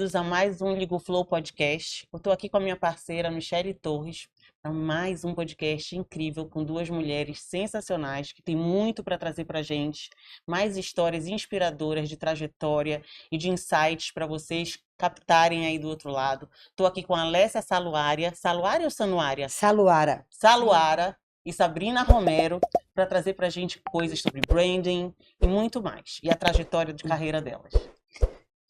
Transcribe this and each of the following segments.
bem-vindos a mais um Ligo Flow Podcast. Eu estou aqui com a minha parceira Michele Torres para mais um podcast incrível com duas mulheres sensacionais que têm muito para trazer para a gente, mais histórias inspiradoras de trajetória e de insights para vocês captarem aí do outro lado. Estou aqui com a Alessia Saluária. Saluária ou Sanuária? Saluara. Saluara e Sabrina Romero para trazer para a gente coisas sobre branding e muito mais. E a trajetória de carreira delas.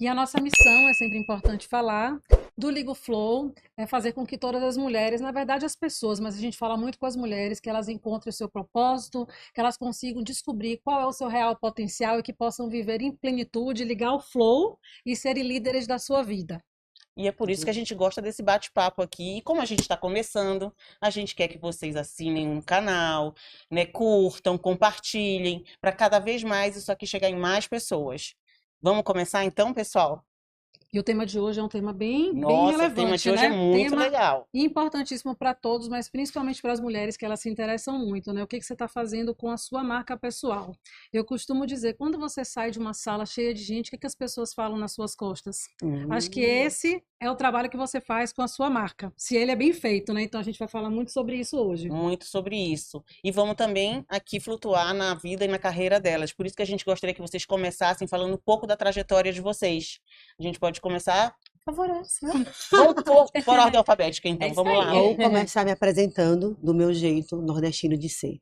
E a nossa missão, é sempre importante falar, do Ligo Flow, é fazer com que todas as mulheres, na verdade as pessoas, mas a gente fala muito com as mulheres, que elas encontrem o seu propósito, que elas consigam descobrir qual é o seu real potencial e que possam viver em plenitude, ligar o flow e serem líderes da sua vida. E é por isso que a gente gosta desse bate-papo aqui. E como a gente está começando, a gente quer que vocês assinem um canal, né, curtam, compartilhem, para cada vez mais isso aqui chegar em mais pessoas. Vamos começar então, pessoal? E o tema de hoje é um tema bem Nossa, relevante, o tema de hoje é né? muito Tema legal. importantíssimo para todos, mas principalmente para as mulheres que elas se interessam muito, né? O que que você está fazendo com a sua marca pessoal? Eu costumo dizer, quando você sai de uma sala cheia de gente, o que que as pessoas falam nas suas costas? Acho que esse é o trabalho que você faz com a sua marca, se ele é bem feito, né? Então a gente vai falar muito sobre isso hoje. Muito sobre isso. E vamos também aqui flutuar na vida e na carreira delas. Por isso que a gente gostaria que vocês começassem falando um pouco da trajetória de vocês. A gente pode começar? Por favor, vamos por ordem alfabética, então. Vamos lá. Vou começar me apresentando do meu jeito nordestino de ser.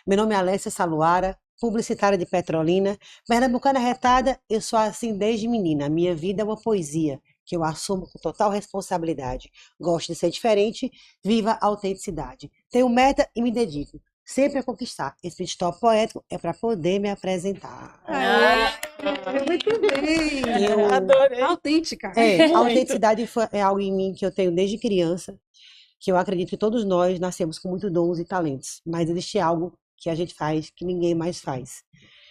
Meu nome é Alessia Saluara, publicitária de Petrolina, pernambucana retada, eu sou assim desde menina. Minha vida é uma poesia que eu assumo com total responsabilidade. Gosto de ser diferente, viva a autenticidade. Tenho meta e me dedico sempre a conquistar. Esse pit stop poético é para poder me apresentar. Muito bem! Eu adorei. Autêntica. a autenticidade é algo em mim que eu tenho desde criança, que eu acredito que todos nós nascemos com muitos dons e talentos, mas existe algo que a gente faz que ninguém mais faz.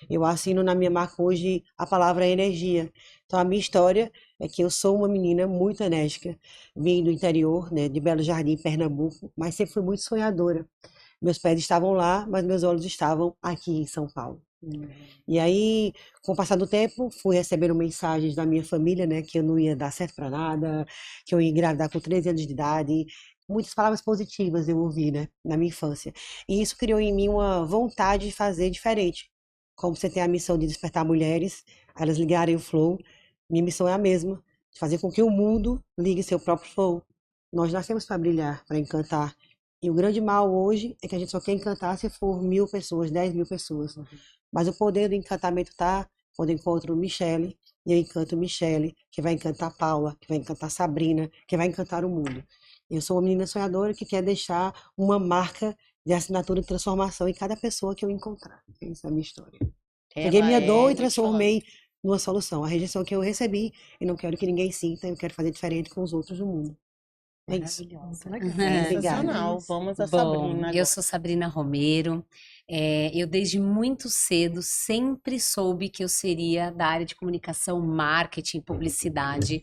Eu assino na minha marca hoje a palavra energia. Então a minha história é que eu sou uma menina muito enérgica, vim do interior, né, de Belo Jardim, Pernambuco, mas sempre fui muito sonhadora. Meus pés estavam lá, mas meus olhos estavam aqui em São Paulo. E aí, com o passar do tempo, fui recebendo mensagens da minha família, né, que eu não ia dar certo para nada, que eu ia engravidar com 13 anos de idade. Muitas palavras positivas eu ouvi, né, na minha infância. E isso criou em mim uma vontade de fazer diferente. Como você tem a missão de despertar mulheres, a elas ligarem o flow, minha missão é a mesma, de fazer com que o mundo ligue seu próprio flow. Nós nascemos para brilhar, para encantar. E o grande mal hoje é que a gente só quer encantar se for 1.000 pessoas, 10.000 pessoas. Mas o poder do encantamento está quando eu encontro Michele, e eu encanto Michele, que vai encantar Paula, que vai encantar Sabrina, que vai encantar o mundo. Eu sou uma menina sonhadora que quer deixar uma marca de assinatura de transformação em cada pessoa que eu encontrar. Essa é a minha história. Peguei minha dor e transformei numa solução. A rejeição que eu recebi, eu não quero que ninguém sinta, eu quero fazer diferente com os outros do mundo. É isso. Sensacional. Vamos a Sabrina agora. Eu sou Sabrina Romero. Eu desde muito cedo sempre soube que eu seria da área de comunicação, marketing, publicidade.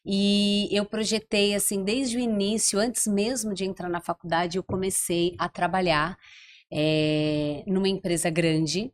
E eu projetei assim desde o início, antes mesmo de entrar na faculdade, eu comecei a trabalhar numa empresa grande.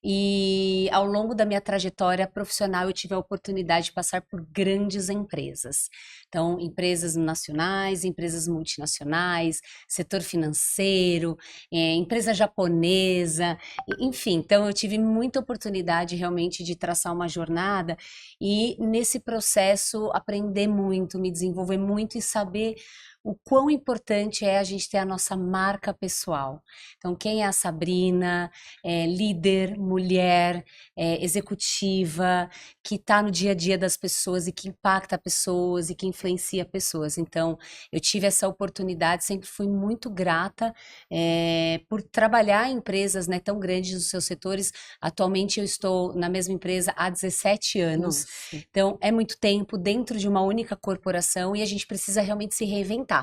E ao longo da minha trajetória profissional eu tive a oportunidade de passar por grandes empresas. Então, empresas nacionais, empresas multinacionais, setor financeiro, empresa japonesa, enfim. Então, eu tive muita oportunidade realmente de traçar uma jornada e nesse processo aprender muito, me desenvolver muito e saber o quão importante é a gente ter a nossa marca pessoal. Então, quem é a Sabrina? Líder, mulher, executiva, que está no dia a dia das pessoas e que impacta pessoas e que influencia pessoas. Então, eu tive essa oportunidade, sempre fui muito grata por trabalhar em empresas, né, tão grandes nos seus setores. Atualmente, eu estou na mesma empresa há 17 anos. Nossa. Então, é muito tempo dentro de uma única corporação e a gente precisa realmente se reinventar.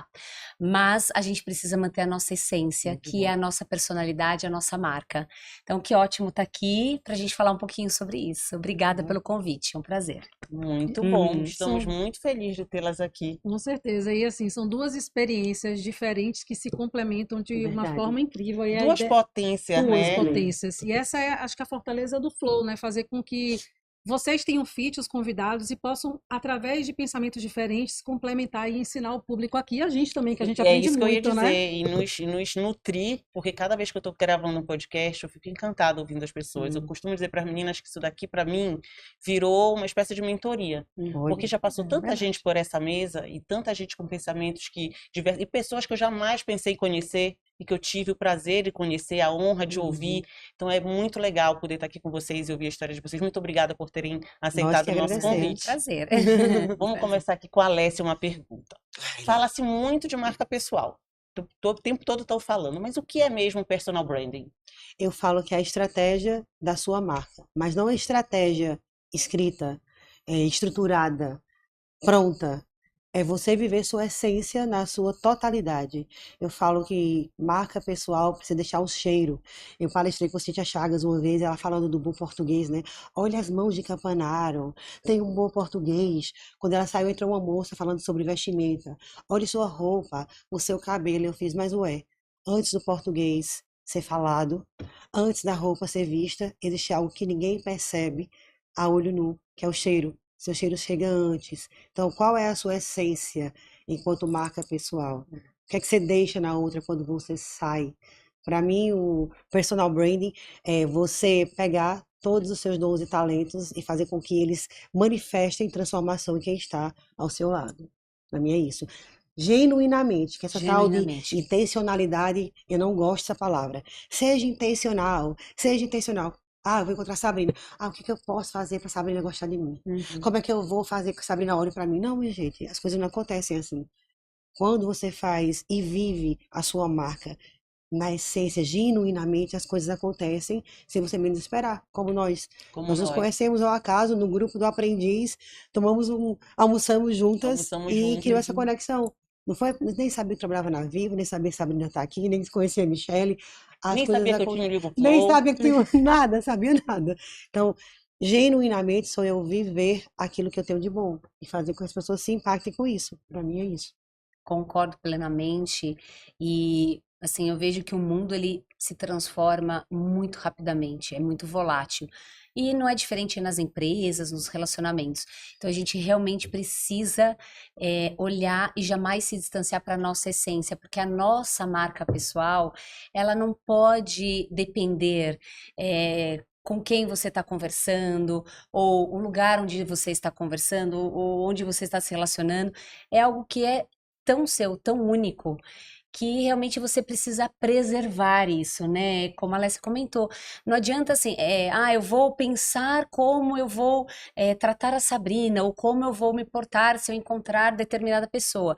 Mas a gente precisa manter a nossa essência, Muito que bom. é a nossa personalidade, a nossa marca. Então, que ótimo estar aqui para a gente falar um pouquinho sobre isso. Obrigada pelo convite, é um prazer. Muito bom. Uhum. Estamos muito felizes de tê-las aqui. Com certeza. E assim, são duas experiências diferentes que se complementam de uma Verdade. forma incrível. E a Duas ideia- potências, duas né? potências. E essa é, acho que a fortaleza do flow, né? Fazer com que vocês tenham fit, os convidados, e possam, através de pensamentos diferentes, complementar e ensinar o público aqui, a gente também, que a gente É aprende isso que eu ia muito, né? dizer, e nos nutrir, porque cada vez que eu tô gravando um podcast, eu fico encantada ouvindo as pessoas. Eu costumo dizer para as meninas que isso daqui, para mim, virou uma espécie de mentoria. Porque já passou tanta gente por essa mesa, e tanta gente com pensamentos e pessoas que eu jamais pensei em conhecer, e que eu tive o prazer de conhecer, a honra de ouvir. Então é muito legal poder estar aqui com vocês e ouvir a história de vocês. Muito obrigada por terem Nós aceitado que o nosso agradecemos. convite. Prazer. Vamos começar aqui com a Alessia uma pergunta. Fala-se muito de marca pessoal. O tempo todo estão falando, mas o que é mesmo personal branding? Eu falo que é a estratégia da sua marca, mas não a estratégia escrita, estruturada, pronta. É você viver sua essência na sua totalidade. Eu falo que marca pessoal precisa deixar um cheiro. Eu palestrei com a Cíntia Chagas uma vez, ela falando do bom português, né? Olha as mãos de Capanaro, tem um bom português. Quando ela saiu, entrou uma moça falando sobre vestimenta. Olha sua roupa, o seu cabelo. Eu fiz, mas ué, antes do português ser falado, antes da roupa ser vista, existe algo que ninguém percebe a olho nu, que é o cheiro. Seu cheiro chega antes. Então, qual é a sua essência enquanto marca pessoal? O que é que você deixa na outra quando você sai? Para mim, o personal branding é você pegar todos os seus dons e talentos e fazer com que eles manifestem transformação em quem está ao seu lado. Para mim é isso. Genuinamente, que essa tal de Genuinamente. intencionalidade, eu não gosto dessa palavra. Seja intencional, seja intencional. Ah, eu vou encontrar a Sabrina. Ah, o que que eu posso fazer para Sabrina gostar de mim? Como é que eu vou fazer que a Sabrina olhe para mim? Não, minha gente, as coisas não acontecem assim. Quando você faz e vive a sua marca na essência, genuinamente, as coisas acontecem sem você menos esperar, como nós. Como Nós nos nós conhecemos ao acaso no grupo do aprendiz, almoçamos juntas almoçamos e criou essa juntas. conexão. Não foi, nem sabia que trabalhava na Vivo, nem sabia que Sabrina tá aqui, nem conhecia a Michelle. As Nem coisas sabia que eu tinha um livro nem Flow. sabia que tinha nada, sabia nada. Então, genuinamente sou eu viver aquilo que eu tenho de bom e fazer com que as pessoas se impactem com isso. Para mim é isso. Concordo plenamente e assim eu vejo que o mundo ele se transforma muito rapidamente, é muito volátil e não é diferente nas empresas, nos relacionamentos. Então a gente realmente precisa olhar e jamais se distanciar para a nossa essência, porque a nossa marca pessoal ela não pode depender com quem você está conversando, ou o lugar onde você está conversando, ou onde você está se relacionando, é algo que é tão seu, tão único, que realmente você precisa preservar isso, né? Como a Alessia comentou, não adianta assim, eu vou pensar como eu vou tratar a Sabrina, ou como eu vou me portar se eu encontrar determinada pessoa.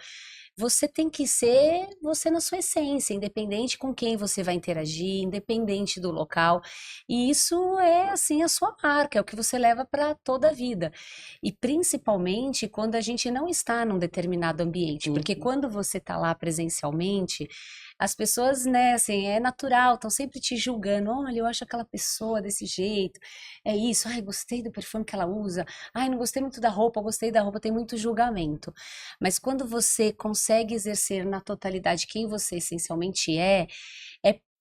Você tem que ser você na sua essência, independente com quem você vai interagir, independente do local. E isso é assim a sua marca, é o que você leva para toda a vida. E principalmente quando a gente não está num determinado ambiente, porque quando você está lá presencialmente, as pessoas, né, assim, é natural, estão sempre te julgando. Olha, eu acho aquela pessoa desse jeito, é isso, ai, gostei do perfume que ela usa, ai, não gostei muito da roupa, gostei da roupa, tem muito julgamento. Mas quando você consegue exercer na totalidade quem você essencialmente é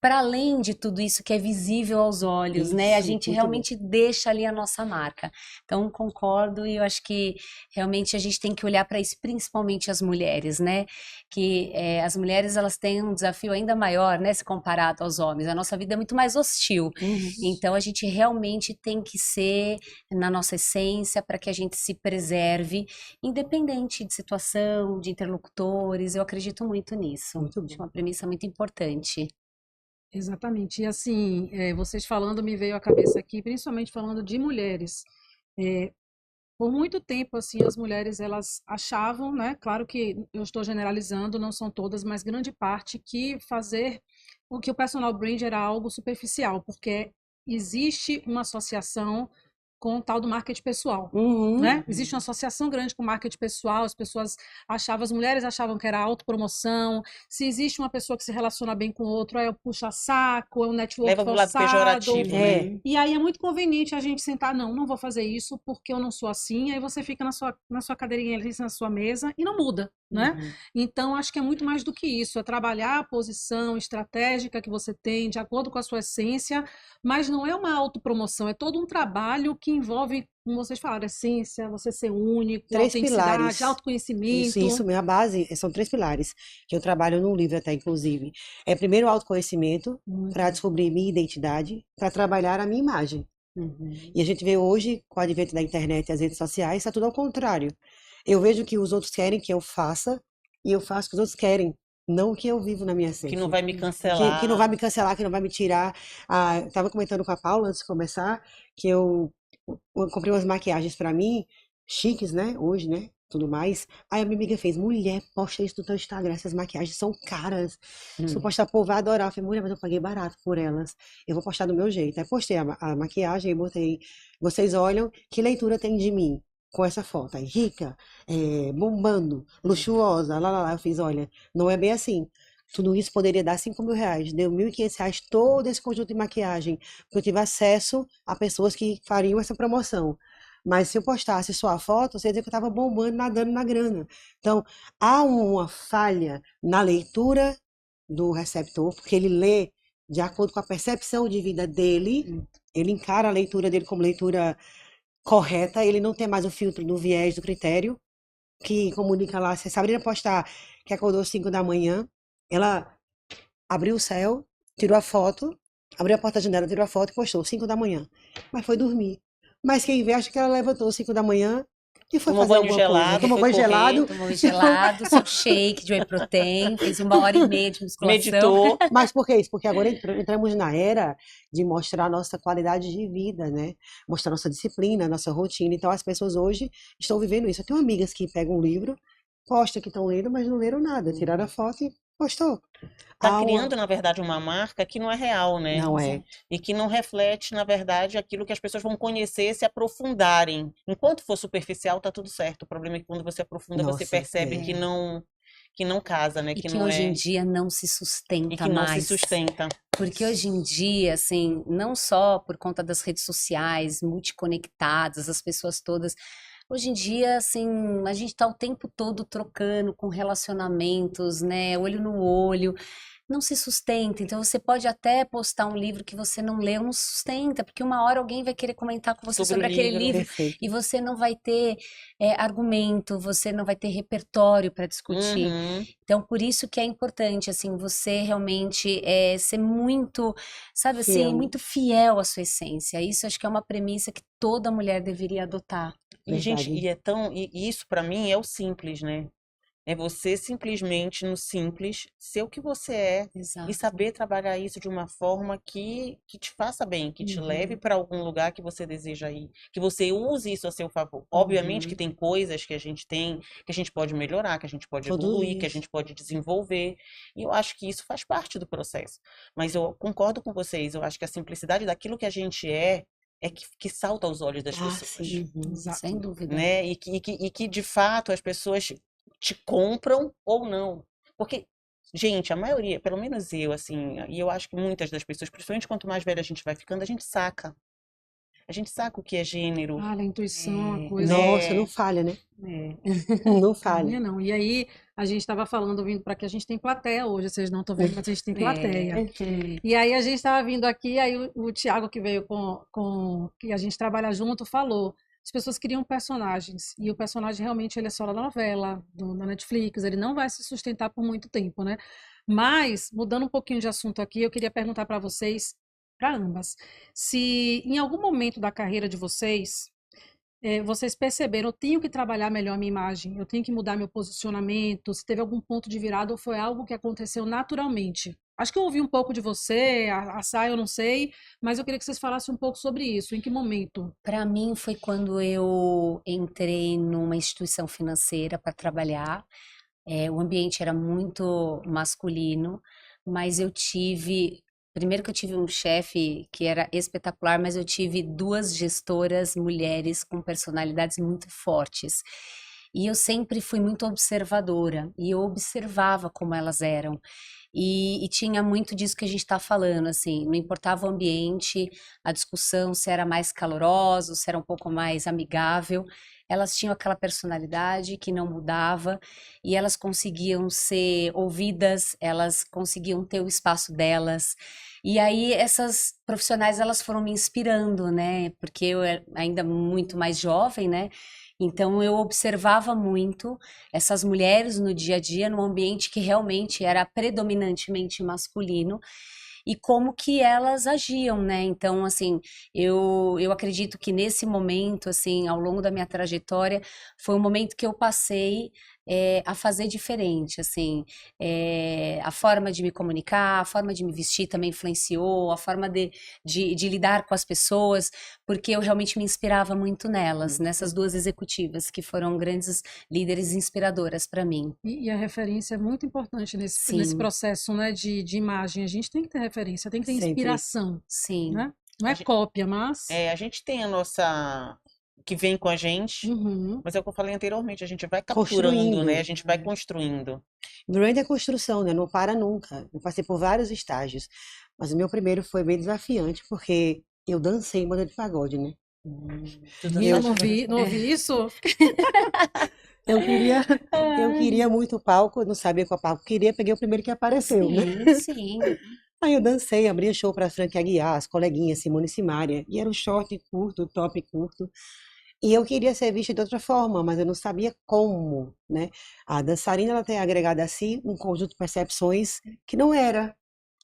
para além de tudo isso que é visível aos olhos, né? A Isso, gente muito bom. realmente deixa ali a nossa marca. Então, concordo e eu acho que realmente a gente tem que olhar para isso, principalmente as mulheres, né? Que as mulheres, elas têm um desafio ainda maior, né? Se comparado aos homens. A nossa vida é muito mais hostil. Então, a gente realmente tem que ser na nossa essência para que a gente se preserve, independente de situação, de interlocutores. Eu acredito muito nisso. Muito Acho bom. uma premissa muito importante. Exatamente. E assim, vocês falando me veio à cabeça aqui, principalmente falando de mulheres. Por muito tempo, assim, as mulheres, elas achavam, né? Claro que eu estou generalizando, não são todas, mas grande parte, que fazer o que o personal brand era algo superficial, porque existe uma associação com o tal do marketing pessoal, né? Existe uma associação grande com o marketing pessoal, as pessoas achavam, as mulheres achavam que era autopromoção, se existe uma pessoa que se relaciona bem com o outro, é o puxa-saco, é um network Leva pro lado forçado. pejorativo, É. né? E aí é muito conveniente a gente sentar, não vou fazer isso porque eu não sou assim, aí você fica na sua cadeirinha ali, na sua mesa e não muda. né? Uhum. Então, acho que é muito mais do que isso, é trabalhar a posição estratégica que você tem, de acordo com a sua essência, mas não é uma autopromoção, é todo um trabalho que envolve, como vocês falaram, essência, você ser único, Três autenticidade, pilares. Isso autoconhecimento. mesmo. A base são três pilares, que eu trabalho no livro até, inclusive. É primeiro o autoconhecimento, para descobrir minha identidade, para trabalhar a minha imagem. Uhum. E a gente vê hoje, com o advento da internet e as redes sociais, está tudo ao contrário. Eu vejo que os outros querem que eu faça, e eu faço o que os outros querem, não o que eu vivo na minha Que não essência. vai me Que cancelar. não vai me cancelar, que não vai me tirar. Ah, eu tava comentando com a Paula antes de começar, que eu comprei umas maquiagens para mim, chiques, né? Hoje, né? Tudo mais. Aí a minha amiga fez, mulher, posta isso no teu Instagram, essas maquiagens são caras. Se eu postar, o povo vai adorar. Eu falei, mulher, mas eu paguei barato por elas. Eu vou postar do meu jeito. Aí postei a maquiagem e botei. Vocês olham, que leitura tem de mim? Com essa foto aí, rica, bombando, luxuosa, lá, lá, lá. Eu fiz, olha, não é bem assim. Tudo isso poderia dar R$ 5.000. Deu R$ 1.500 todo esse conjunto de maquiagem. Porque eu tive acesso a pessoas que fariam essa promoção. Mas se eu postasse só a foto, você ia dizer que eu estava bombando, nadando na grana. Então, há uma falha na leitura do receptor, porque ele lê de acordo com a percepção de vida dele, ele encara a leitura dele como leitura correta, ele não tem mais o filtro do viés, do critério, que comunica lá. Se a Sabrina postar que acordou às 5 da manhã, ela abriu o céu, tirou a foto, abriu a porta da janela, tirou a foto e postou 5 da manhã. Mas foi dormir. Mas quem vê, acha que ela levantou 5 da manhã e foi Tomou fazer banho alguma coisa. gelado, Tomou foi banho correr, gelado. Tomou gelado, seu shake de whey protein, fez 1 hora e meia de musculação. meditou. Mas por que isso? Porque agora entramos na era de mostrar nossa qualidade de vida, né? Mostrar nossa disciplina, nossa rotina. Então as pessoas hoje estão vivendo isso. Eu tenho amigas que pegam um livro, postam que estão lendo, mas não leram nada. Tiraram a foto e postou. Tá Há uma- criando, na verdade, uma marca que não é real, né? Não é. E que não reflete, na verdade, aquilo que as pessoas vão conhecer se aprofundarem. Enquanto for superficial, tá tudo certo. O problema é que quando você aprofunda, você Nossa, percebe é. que não casa, né? E Que que não hoje em é, dia não se e sustenta que não se mais. sustenta. Porque hoje em dia, assim, não só por conta das redes sociais, multiconectadas, as pessoas todas. Hoje em dia, assim, a gente tá o tempo todo trocando com relacionamentos, né? Olho no olho. Não se sustenta. Então, você pode até postar um livro que você não leu, não sustenta, porque uma hora alguém vai querer comentar com você Sobre o sobre aquele livro. livro Perfeito. e você não vai ter argumento, você não vai ter repertório para discutir. Uhum. Então, por isso que é importante, assim, você realmente ser muito, sabe assim, Fiel. muito fiel à sua essência. Isso acho que é uma premissa que toda mulher deveria adotar. E, gente, Verdade. e isso pra mim é o simples, né? É você simplesmente, no simples, ser o que você é e Exato. saber trabalhar isso de uma forma que te faça bem, que te leve para algum lugar que você deseja ir, que você use isso a seu favor. Obviamente que tem coisas que a gente tem, que a gente pode melhorar, que a gente pode Tudo evoluir, que a isso. gente pode desenvolver, e eu acho que isso faz parte do processo. Mas eu concordo com vocês, eu acho que a simplicidade daquilo que a gente é que salta aos olhos das Ah, pessoas, sim. Exato. Sem dúvida. né? E que de fato as pessoas te compram ou não. Porque, gente, a maioria, pelo menos eu, assim, e eu acho que muitas das pessoas, principalmente quanto mais velha a gente vai ficando, a gente saca. A gente saca o que é gênero, Ah, a intuição, a É, coisa. Nossa, né? não falha, né? É. Não A falha. minha não. E aí, a gente estava falando, vindo para que a gente tem plateia hoje. Vocês não estão vendo, mas a gente tem plateia. E aí, a gente estava vindo aqui, aí o Tiago, que veio que a gente trabalha junto, falou. As pessoas criam personagens. E o personagem realmente ele é só da novela, da Netflix. Ele não vai se sustentar por muito tempo, né? Mas, mudando um pouquinho de assunto aqui, eu queria perguntar para vocês, para ambas, se em algum momento da carreira de vocês vocês perceberam, eu tenho que trabalhar melhor a minha imagem, eu tenho que mudar meu posicionamento, se teve algum ponto de virada ou foi algo que aconteceu naturalmente. Acho que eu ouvi um pouco de você, a Sá, eu não sei, mas eu queria que vocês falassem um pouco sobre isso, em que momento? Para mim foi quando eu entrei numa instituição financeira para trabalhar. O ambiente era muito masculino, mas primeiro que eu tive um chefe que era espetacular, mas eu tive 2 gestoras mulheres com personalidades muito fortes. E eu sempre fui muito observadora, e eu observava como elas eram. E tinha muito disso que a gente está falando, assim, não importava o ambiente, a discussão, se era mais calorosa, se era um pouco mais amigável, elas tinham aquela personalidade que não mudava e elas conseguiam ser ouvidas, elas conseguiam ter o espaço delas. E aí essas profissionais elas foram me inspirando, né? Porque eu era ainda muito mais jovem, né? Então eu observava muito essas mulheres no dia a dia, num ambiente que realmente era predominantemente masculino e como que elas agiam, né? Então, assim, eu acredito que nesse momento, assim, ao longo da minha trajetória, foi um momento que eu passei a fazer diferente, assim, a forma de me comunicar, a forma de me vestir também influenciou, a forma de lidar com as pessoas, porque eu realmente me inspirava muito nelas, nessas duas executivas, que foram grandes líderes inspiradoras para mim. E a referência é muito importante nesse Sim, processo, né, de imagem. A gente tem que ter referência, tem que ter Sempre. inspiração, sim. né? Não A é gente- cópia, mas... A gente tem a nossa que vem com a gente, Uhum. mas é o que eu falei anteriormente, a gente vai capturando, né? Construindo. A gente vai construindo. Brand é construção, né? Não para nunca. Eu passei por vários estágios. Mas o meu primeiro foi bem desafiante, porque eu dancei em banda de pagode, né? Tu Eu dançaste não ouvi isso. Eu queria, eu queria muito palco, eu não sabia qual palco queria, peguei o primeiro que apareceu, né? Sim, sim. Aí eu dancei, abria show para Frank Aguiar, as coleguinhas, Simone e Simaria, e era um short curto, top curto. E eu queria ser vista de outra forma, mas eu não sabia como, né? A dançarina, ela tem agregado a si um conjunto de percepções que não era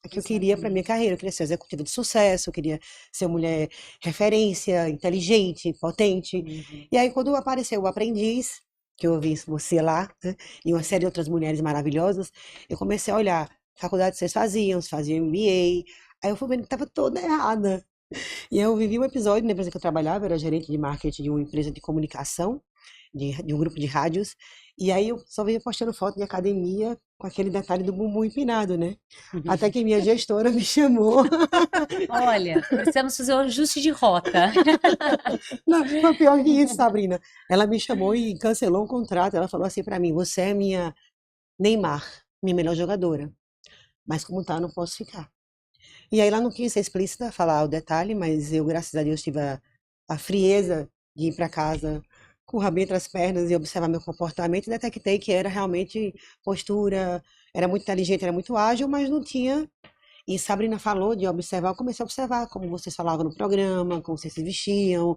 a que eu queria para minha carreira. Eu queria ser executiva de sucesso, eu queria ser uma mulher referência, inteligente, potente. Uhum. E aí, quando apareceu o Aprendiz, que eu vi você lá, né, e uma série de outras mulheres maravilhosas, eu comecei a olhar a faculdade que vocês faziam MBA. Aí eu fui vendo que estava toda errada. E eu vivi um episódio na empresa que eu trabalhava, eu era gerente de marketing de uma empresa de comunicação, de um grupo de rádios, e aí eu só vinha postando foto de academia com aquele detalhe do bumbum empinado, né? Até que minha gestora me chamou. Olha, precisamos fazer um ajuste de rota. Não, foi pior que isso, Sabrina. Ela me chamou e cancelou um contrato. Ela falou assim pra mim: Você é minha Neymar, minha melhor jogadora. Mas como tá, eu não posso ficar. E aí ela não quis ser explícita, falar o detalhe, mas eu, graças a Deus, tive a frieza de ir para casa com o rabinho entre as pernas e observar meu comportamento e detectei que era realmente postura, era muito inteligente, era muito ágil, mas não tinha. E Sabrina falou de observar, eu comecei a observar como vocês falavam no programa, como vocês se vestiam,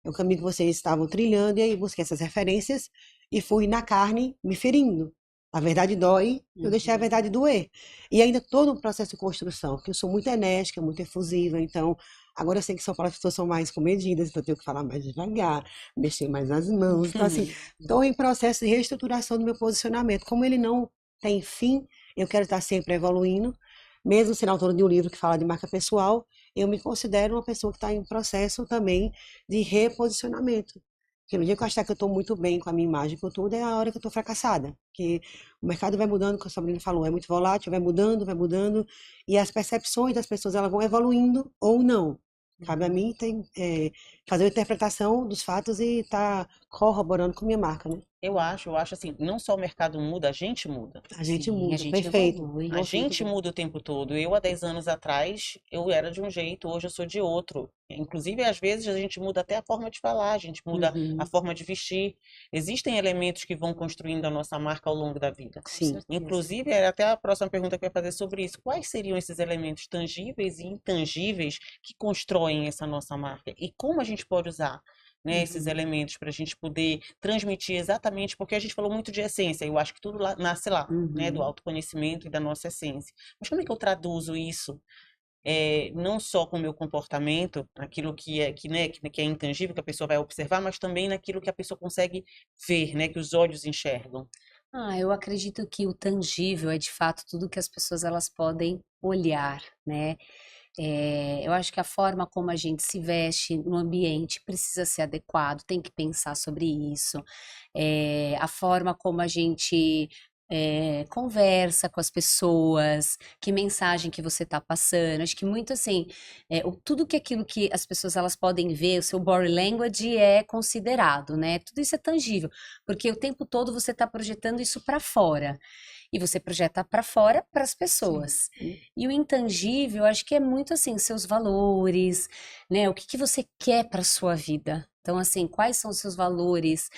o caminho que vocês estavam trilhando, e aí busquei essas referências e fui na carne me ferindo. A verdade dói, eu deixei a verdade doer. E ainda estou no processo de construção, porque eu sou muito enérgica, muito efusiva, então agora eu sei que em São Paulo as pessoas são mais comedidas, então eu tenho que falar mais devagar, mexer mais as mãos. Então, assim, estou em processo de reestruturação do meu posicionamento. Como ele não tem fim, eu quero estar sempre evoluindo, mesmo sendo autora de um livro que fala de marca pessoal, eu me considero uma pessoa que está em processo também de reposicionamento. Porque no dia que eu achar que eu estou muito bem com a minha imagem, com tudo, é a hora que eu estou fracassada. Porque o mercado vai mudando, como a Sabrina falou, é muito volátil, vai mudando, e as percepções das pessoas elas vão evoluindo ou não. Cabe a mim fazer a interpretação dos fatos e estar corroborando com minha marca, né? Eu acho assim, não só o mercado muda, a gente muda. A gente Sim, a muda, gente perfeito. evolui. A Nossa, muito gente bom. muda o tempo todo. Eu, há 10 anos atrás, eu era de um jeito, hoje eu sou de outro. Inclusive, às vezes, a gente muda até a forma de falar, a gente muda a Uhum, forma de vestir. Existem elementos que vão construindo a nossa marca ao longo da vida. com Sim. certeza. Inclusive, era até a próxima pergunta que eu ia fazer sobre isso. Quais seriam esses elementos tangíveis e intangíveis que constroem essa nossa marca? E como a gente pode usar, né, esses elementos para a gente poder transmitir exatamente, porque a gente falou muito de essência, eu acho que tudo nasce lá, né, do Uhum. autoconhecimento e da nossa essência. Mas como é que eu traduzo isso? Não só com o meu comportamento, aquilo né, que é intangível, que a pessoa vai observar, mas também naquilo que a pessoa consegue ver, né, que os olhos enxergam. Eu acredito que o tangível é de fato tudo que as pessoas elas podem olhar, né? Eu acho que a forma como a gente se veste no ambiente precisa ser adequado, tem que pensar sobre isso. A forma como a gente conversa com as pessoas, que mensagem que você está passando. Acho que muito assim, tudo que aquilo que as pessoas elas podem ver, o seu body language é considerado, né? Tudo isso é tangível, porque o tempo todo você está projetando isso para fora. e você projeta para fora, para as pessoas. Sim. E o intangível, eu acho que é muito assim, seus valores, né? O que que você quer para sua vida? Então, assim, quais são os seus valores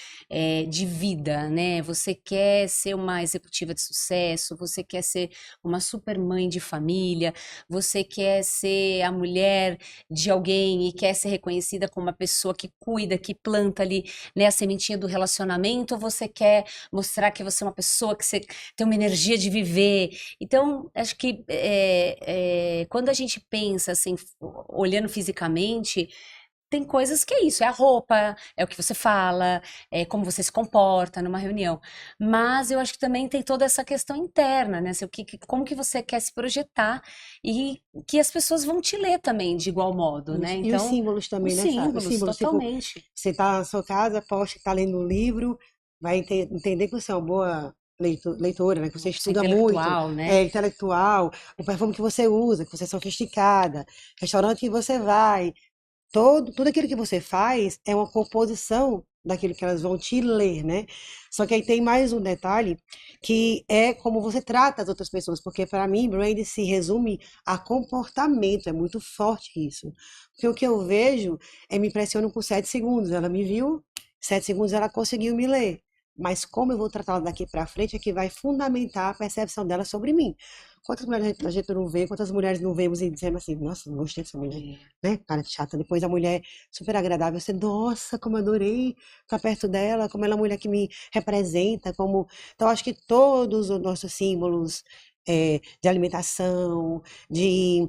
de vida, né? Você quer ser uma executiva de sucesso? Você quer ser uma super mãe de família? Você quer ser a mulher de alguém e quer ser reconhecida como uma pessoa que cuida, que planta ali, né, a sementinha do relacionamento? Ou você quer mostrar que você é uma pessoa que você tem uma energia de viver? Então, acho que quando a gente pensa assim, olhando fisicamente, tem coisas que é isso, é a roupa, é o que você fala, é como você se comporta numa reunião. Mas eu acho que também tem toda essa questão interna, né? Assim, como que você quer se projetar e que as pessoas vão te ler também de igual modo, né? E os Então, símbolos também, os né, Sara? Os símbolos, símbolos, tipo, totalmente. você tá na sua casa, posta que tá lendo um livro, vai entender que você é uma boa leitora, né? Que você Você é estuda muito, intelectual, né? é intelectual, o perfume que você usa, que você é sofisticada, restaurante que você vai, tudo aquilo que você faz é uma composição daquilo que elas vão te ler, né? Só que aí tem mais um detalhe que é como você trata as outras pessoas, porque para mim, brand se resume a comportamento, é muito forte isso. Porque o que eu vejo me impressiona com 7 segundos. Ela me viu, 7 segundos ela conseguiu me ler. Mas como eu vou tratá-la daqui para frente é que vai fundamentar a percepção dela sobre mim. Quantas mulheres a gente não vê, quantas mulheres não vemos e dizemos assim, nossa, não gostei dessa mulher, né? Cara de chata. Depois a mulher super agradável, você, nossa, como eu adorei estar perto dela, como ela é uma mulher que me representa, como... Então, acho que todos os nossos símbolos de alimentação, de,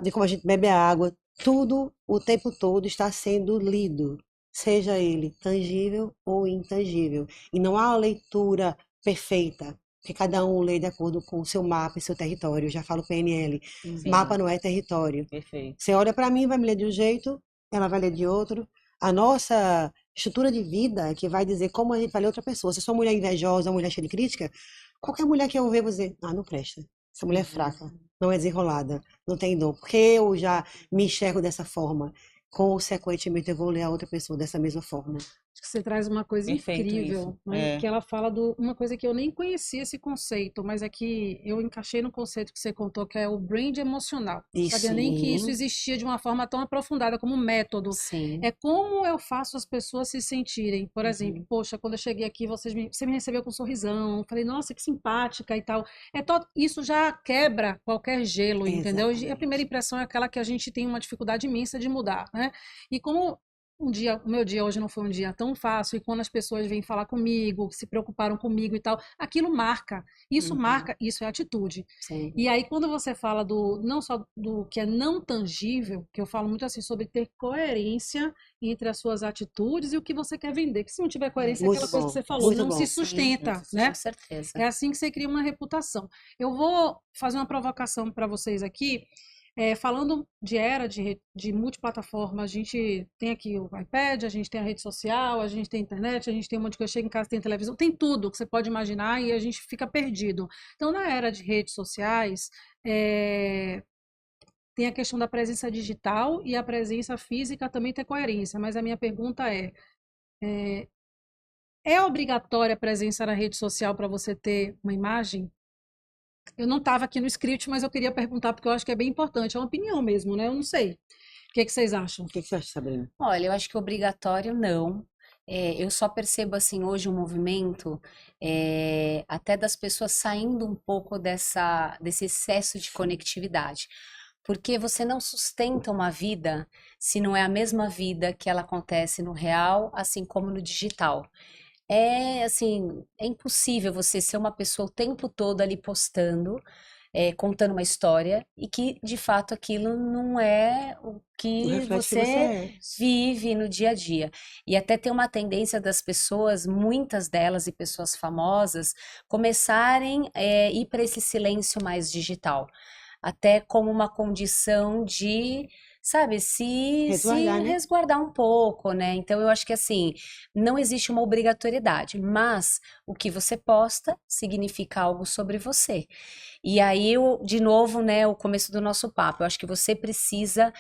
de como a gente bebe a água, tudo, o tempo todo, está sendo lido, seja ele tangível ou intangível. E não há uma leitura perfeita, que cada um lê de acordo com o seu mapa e seu território. Eu já falo PNL. Mapa Sim, não é território. perfeito. Você olha para mim, vai me ler de um jeito, ela vai ler de outro. A nossa estrutura de vida é que vai dizer como a gente vai ler outra pessoa. Se eu sou uma mulher invejosa, uma mulher cheia de crítica, qualquer mulher que eu ver, eu vou dizer, ah, não presta. Essa mulher é fraca, não é desenrolada, não tem dom. Porque eu já me enxergo dessa forma. Consequentemente, eu vou ler a outra pessoa dessa mesma forma. Acho que você traz uma coisa Perfeito isso. incrível, né? É. Que ela fala de uma coisa que eu nem conhecia esse conceito, mas é que eu encaixei no conceito que você contou, que é o brand emocional. Não Isso. sabia nem que isso Sim. existia de uma forma tão aprofundada como método. Sim. É como eu faço as pessoas se sentirem. Por exemplo, Uhum. poxa, quando eu cheguei aqui, você me recebeu com um sorrisão. Falei, nossa, que simpática e tal. Isso já quebra qualquer gelo, entendeu? E a primeira Exatamente. impressão é aquela que a gente tem uma dificuldade imensa de mudar, né? E como o meu dia hoje não foi um dia tão fácil, e quando as pessoas vêm falar comigo, se preocuparam comigo e tal, aquilo marca. Isso Uhum. marca, isso é atitude. Sim. E aí, quando você fala não só do que é não tangível, que eu falo muito assim sobre ter coerência entre as suas atitudes e o que você quer vender. Que se não tiver coerência, é Muito aquela coisa que bom, você falou, muito não se bom. sustenta, Com né? certeza. É assim que você cria uma reputação. Eu vou fazer uma provocação para vocês aqui. Falando de era de multiplataforma, a gente tem aqui o iPad, a gente tem a rede social, a gente tem a internet, a gente tem um monte de coisa, chega em casa, tem televisão, tem tudo que você pode imaginar e a gente fica perdido. Então, na era de redes sociais, tem a questão da presença digital e a presença física também tem coerência, mas a minha pergunta é obrigatória a presença na rede social para você ter uma imagem? Eu não estava aqui no script, mas eu queria perguntar, porque eu acho que é bem importante. É uma opinião mesmo, né? Eu não sei. O que é que vocês acham? O que você acha, Sabrina? Olha, eu acho que obrigatório não. Eu só percebo assim hoje um movimento até das pessoas saindo um pouco desse excesso de conectividade. Porque você não sustenta uma vida se não é a mesma vida que ela acontece no real, assim como no digital. É assim, é impossível você ser uma pessoa o tempo todo ali postando, contando uma história, e que de fato aquilo não é o O que reflexo que você você é. vive no dia a dia. E até tem uma tendência das pessoas, muitas delas e pessoas famosas, começarem a ir para esse silêncio mais digital, até como uma condição de sabe, se Resguardar, né? resguardar um pouco, né? Então eu acho que assim, não existe uma obrigatoriedade, mas o que você posta significa algo sobre você. E aí, de novo, né, o começo do nosso papo, eu acho que você precisa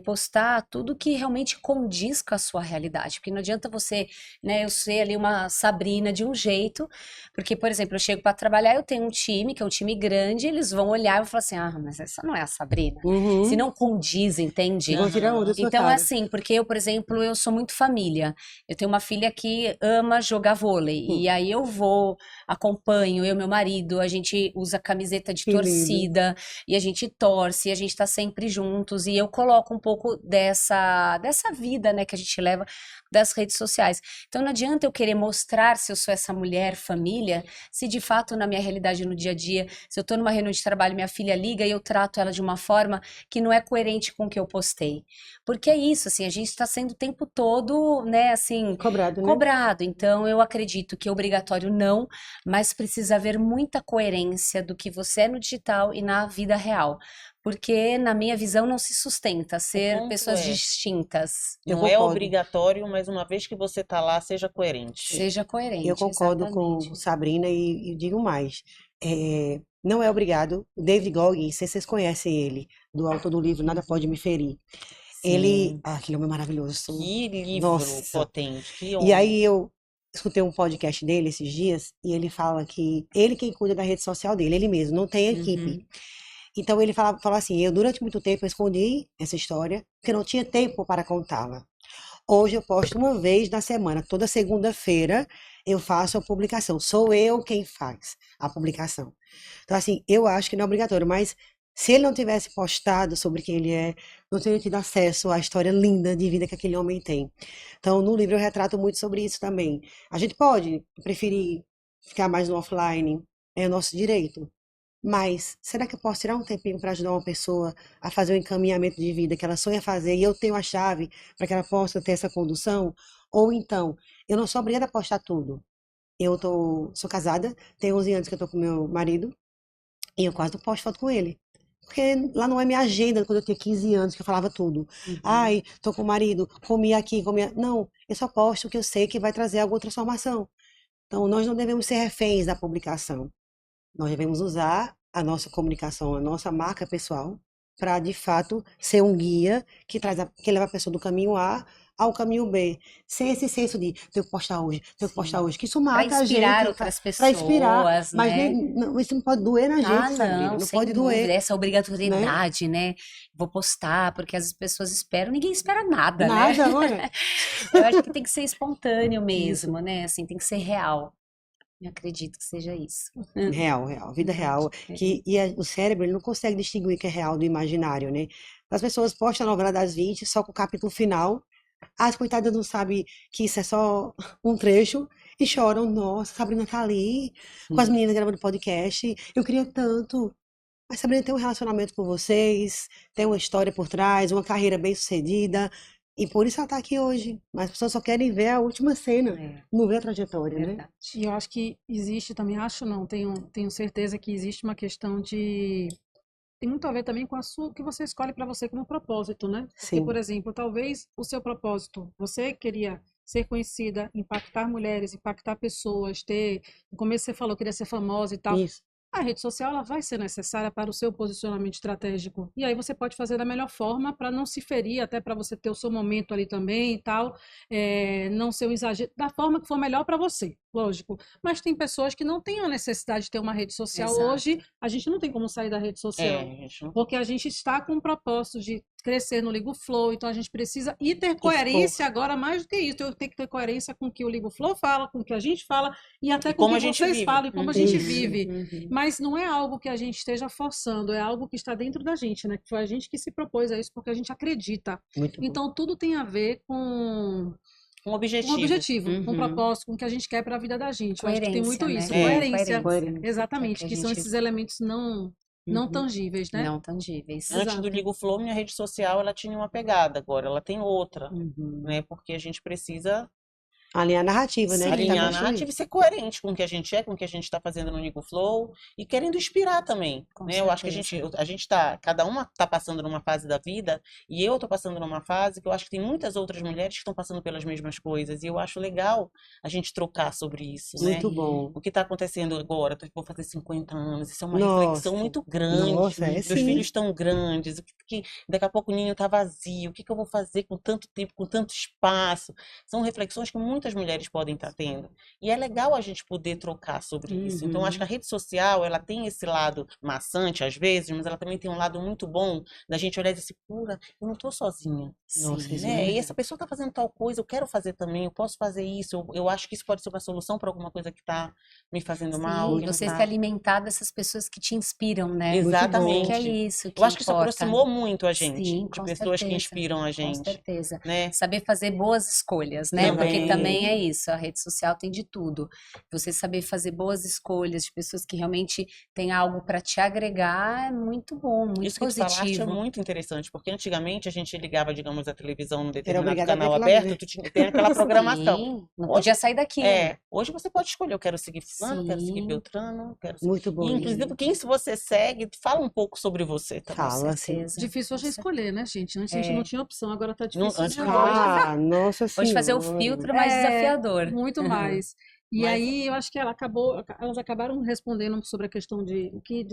postar tudo que realmente condiz com a sua realidade, porque não adianta você, né, eu ser ali uma Sabrina de um jeito, porque, por exemplo, eu chego para trabalhar, eu tenho um time, que é um time grande, eles vão olhar e vão falar assim, ah, mas essa não é a Sabrina. Se Uhum. não condiz, E entende? vão tirar onda da sua Então, cara. assim, porque eu, por exemplo, eu sou muito família. Eu tenho uma filha que ama jogar vôlei. Hum. E aí eu vou, acompanho, eu e meu marido, a gente usa camiseta de Que lindo. torcida, e a gente torce, e a gente tá sempre juntos. E eu coloco um pouco dessa vida, né, que a gente leva das redes sociais. Então não adianta eu querer mostrar se eu sou essa mulher família, se de fato na minha realidade no dia a dia, se eu tô numa reunião de trabalho, minha filha liga e eu trato ela de uma forma que não é coerente com o que eu postei. Porque é isso, assim, a gente está sendo o tempo todo, né, assim, Cobrado, né? cobrado. Então, eu acredito que obrigatório não, mas precisa haver muita coerência do que você é no digital e na vida real. Porque, na minha visão, não se sustenta ser ponto pessoas é, distintas. Eu não é concordo. obrigatório, mas uma vez que você tá lá, seja coerente. Seja Eu coerente, concordo exatamente. com Sabrina e digo mais. Não é obrigado. O David Goggins, se vocês conhecem ele, do autor do livro Nada Pode Me Ferir. Ele. Sim. Ah, aquele homem é maravilhoso. Que livro Nossa. potente, que E homem. aí eu escutei um podcast dele esses dias e ele fala que ele quem cuida da rede social dele, ele mesmo, não tem equipe. Uhum. Então ele fala assim, eu durante muito tempo eu escondi essa história porque não tinha tempo para contá-la. Hoje eu posto uma vez na semana, toda segunda-feira eu faço a publicação. Sou eu quem faz a publicação. Então assim, eu acho que não é obrigatório, mas se ele não tivesse postado sobre quem ele é, não teria tido acesso à história linda de vida que aquele homem tem. Então, no livro eu retrato muito sobre isso também. A gente pode preferir ficar mais no offline, é o nosso direito. Mas será que eu posso tirar um tempinho para ajudar uma pessoa a fazer o encaminhamento de vida que ela sonha fazer e eu tenho a chave para que ela possa ter essa condução? Ou então, eu não sou obrigada a postar tudo. Sou casada, tenho 11 anos que eu tô com meu marido e eu quase não posto foto com ele. Porque lá não é minha agenda quando eu tinha 15 anos que eu falava tudo. Uhum. Ai, tô com o marido, comi aqui, comi. Não, eu só posto o que eu sei que vai trazer alguma transformação. Então, nós não devemos ser reféns da publicação. Nós devemos usar a nossa comunicação, a nossa marca pessoal, para de fato ser um guia que leva a pessoa do caminho A ao caminho B, sem esse senso de tenho que postar hoje, tenho que postar Sim. hoje, que isso Para mata a inspirar gente, outras para inspirar, pessoas, mas né? isso não pode doer na Ah, gente, Sabrina, não, não sem pode dúvida, doer, essa né? obrigatoriedade, né? Vou postar, porque as pessoas esperam, ninguém espera nada, né? Nada, olha. Eu acho que tem que ser espontâneo Isso. mesmo, né? Assim, tem que ser real. Eu acredito que seja isso. Real, real, vida real. É. O cérebro ele não consegue distinguir o que é real do imaginário, né? As pessoas postam a novela das 20 só com o capítulo final. As coitadas não sabem que isso é só um trecho e choram. Nossa, Sabrina tá ali com as meninas gravando podcast. Eu queria tanto. Mas Sabrina tem um relacionamento com vocês, tem uma história por trás, uma carreira bem-sucedida. E por isso ela tá aqui hoje. Mas as pessoas só querem ver a última cena, É, não ver a trajetória, né? verdade. E eu acho que existe também, acho não, tenho certeza que existe uma questão de. Tem muito a ver também com o que você escolhe para você como propósito, né? Porque, Sim, por exemplo, talvez o seu propósito, você queria ser conhecida, impactar mulheres, impactar pessoas, ter. No começo você falou que queria ser famosa e tal. isso. A rede social ela vai ser necessária para o seu posicionamento estratégico. E aí você pode fazer da melhor forma para não se ferir, até para você ter o seu momento ali também e tal, não ser um exagero, da forma que for melhor para você, lógico. Mas tem pessoas que não têm a necessidade de ter uma rede social. Exato. Hoje, a gente não tem como sair da rede social. Gente, não- Porque a gente está com o propósito de crescer no Ligo Flow, então a gente precisa e ter Expor. coerência agora mais do que isso. Eu tenho que ter coerência com o que o Ligo Flow fala, com o que a gente fala e até E com o como que a gente vocês vive. falam e como a gente Isso. vive. Uhum. Mas não é algo que a gente esteja forçando, é algo que está dentro da gente, né? Que foi a gente que se propôs a isso porque a gente acredita. Muito bom. Então tudo tem a ver com Um um objetivo. objetivo, com um Uhum. propósito, com o que a gente quer para a vida da gente. Eu acho que tem muito Coerência, isso. né? Coerência. Coerência. Exatamente, É que que a são gente- esses elementos não Uhum. tangíveis, né? Não tangíveis. Antes do Exato. Ligo Flow, minha rede social ela tinha uma pegada, agora ela tem outra, Uhum. né? Porque a gente precisa Alinhar a narrativa, né? Sim. Que tá Alinhar a construída. narrativa e ser coerente com o que a gente é, com o que a gente está fazendo no Nico Flow e querendo inspirar também, Com né? Eu acho que certeza. a gente tá, cada uma tá passando numa fase da vida e eu tô passando numa fase que eu acho que tem muitas outras mulheres que estão passando pelas mesmas coisas e eu acho legal a gente trocar sobre isso, né? Muito bom. O que está acontecendo agora, eu vou fazer 50 anos, isso é uma Nossa, reflexão muito grande. nossa, é Meus sim. filhos estão grandes, daqui a pouco o ninho está vazio, o que que eu vou fazer com tanto tempo, com tanto espaço? São reflexões que muitas mulheres podem estar tendo. E é legal a gente poder trocar sobre isso. Então, acho que a rede social, ela tem esse lado maçante às vezes, mas ela também tem um lado muito bom da gente olhar e dizer assim, pura, eu não estou sozinha. Nossa, Sim. isso é Né? E verdade. essa pessoa está fazendo tal coisa, eu quero fazer também, eu posso fazer isso, eu acho que isso pode ser uma solução para alguma coisa que está me fazendo mal, Sim, que não você se tá. alimentar dessas pessoas que te inspiram, né? Muito Acho que é Exatamente. isso Eu que acho que isso importa. aproximou muito a gente, Sim, de com pessoas que certeza. inspiram a Com gente, certeza. né? Saber fazer boas escolhas, né? Porque também é Também. isso, a rede social tem de tudo. Você saber fazer boas escolhas de pessoas que realmente têm algo para te agregar é muito bom, muito Isso que tu falaste é positivo. muito interessante, porque antigamente a gente ligava, digamos, a televisão num Era determinado obrigada a ver canal aquilo ali, aberto, né? tu tem aquela programação. Sim, não Hoje, podia sair daquilo. hoje você pode escolher, eu quero seguir fulano, quero seguir Sim, Beltrano, quero seguir... Muito E, bom isso. inclusive, quem se você segue, fala um pouco sobre você com também. Fala, assim. certeza. Difícil hoje é Com cer- escolher, né, gente? Antes a gente não É. tinha opção, agora tá Não, difícil antes de hoje, Ah, nossa Hoje fazer o senhora. filtro é mais desafiador. muito mais. E mas aí eu acho que elas acabaram respondendo sobre a questão de o que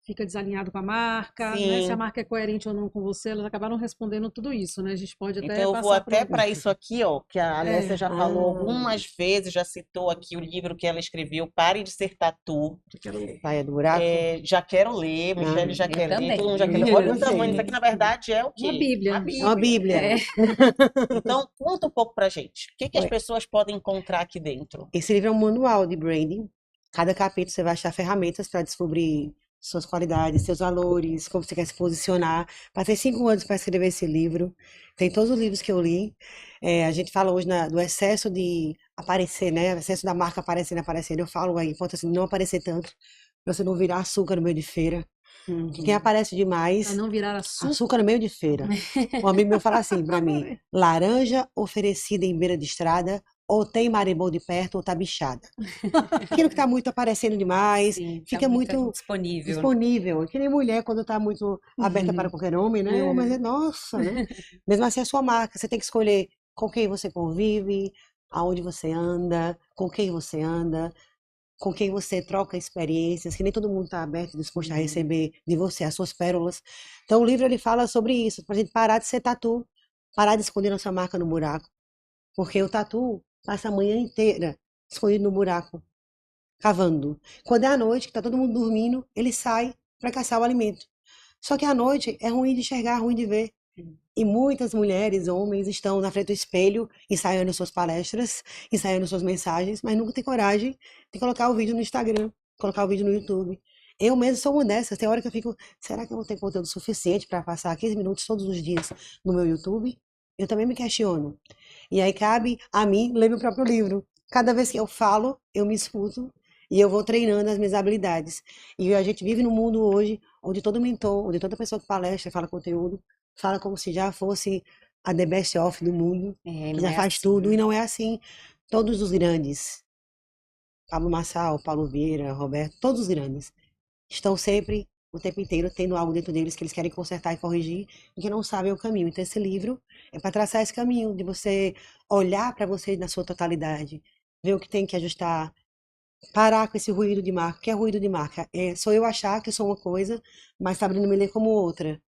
fica desalinhado com a marca, né? Se a sim. marca é coerente ou não com você, elas acabaram respondendo tudo isso, né? A gente pode Então até eu vou passar por até um. para isso aqui, ó, que a Alessia É, já falou Ah, algumas vezes, já citou aqui o livro que ela escreveu, Pare de Ser Tatu. eu quero ler. Saia do buraco. Já quero ler, Michelle já Eu quer ler, também. todo mundo já quer ler. Olha o tamanho Gostei. disso aqui, na verdade, é o Uma quê? Bíblia. Uma É uma Bíblia. Bíblia. Então, conta um pouco pra gente. O que que as Ué, pessoas podem encontrar aqui dentro? esse livro é um manual de branding. Cada capítulo você vai achar ferramentas para descobrir suas qualidades, seus valores, como você quer se posicionar. Passei 5 anos para escrever esse livro. Tem todos os livros que eu li. A gente fala hoje do excesso de aparecer, né? O excesso da marca aparecendo. Eu falo aí, importa assim, não aparecer tanto, pra você não virar açúcar no meio de feira. Que quem Uhum. aparece Para demais, não virar açúcar. açúcar no meio de feira. Um amigo meu fala assim pra mim: laranja oferecida em beira de estrada, ou tem marimbondo de perto, ou tá bichada. Aquilo que tá muito aparecendo demais, Sim, tá fica muito muito disponível. disponível. Que nem mulher quando tá muito aberta para qualquer homem, né? É. Mas nossa, né? Mesmo assim, é a sua marca. Você tem que escolher com quem você convive, aonde você anda, com quem você troca experiências, que nem todo mundo está aberto e disposto a receber de você as suas pérolas. Então, o livro ele fala sobre isso, para a gente parar de ser tatu, parar de esconder nossa marca no buraco. Porque o tatu passa a manhã inteira escondido no buraco, cavando. Quando é à noite, que está todo mundo dormindo, ele sai para caçar o alimento. Só que à noite é ruim de enxergar, ruim de ver. E muitas mulheres, homens, estão na frente do espelho, ensaiando suas palestras, ensaiando suas mensagens, mas nunca tem coragem de colocar o vídeo no Instagram, colocar o vídeo no YouTube. Eu mesmo sou uma dessas. Tem hora que eu fico, será que eu vou ter conteúdo suficiente para passar 15 minutos todos os dias no meu YouTube? Eu também me questiono. E aí cabe a mim ler meu próprio livro. Cada vez que eu falo, eu me escuto e eu vou treinando as minhas habilidades. E a gente vive num mundo hoje onde todo mentor, onde toda pessoa que palestra, fala conteúdo, fala como se já fosse a the best of do mundo, É, que não já é faz assim. tudo, e não é assim. Todos os grandes, Pablo Marçal, Paulo Vieira, Roberto, todos os grandes, estão sempre, o tempo inteiro, tendo algo dentro deles que eles querem consertar e corrigir, e que não sabem o caminho. Então, esse livro é para traçar esse caminho, de você olhar para você na sua totalidade, ver o que tem que ajustar, parar com esse ruído de marca. O que é ruído de marca? Sou eu achar que eu sou uma coisa, mas Sabrina me lê como outra.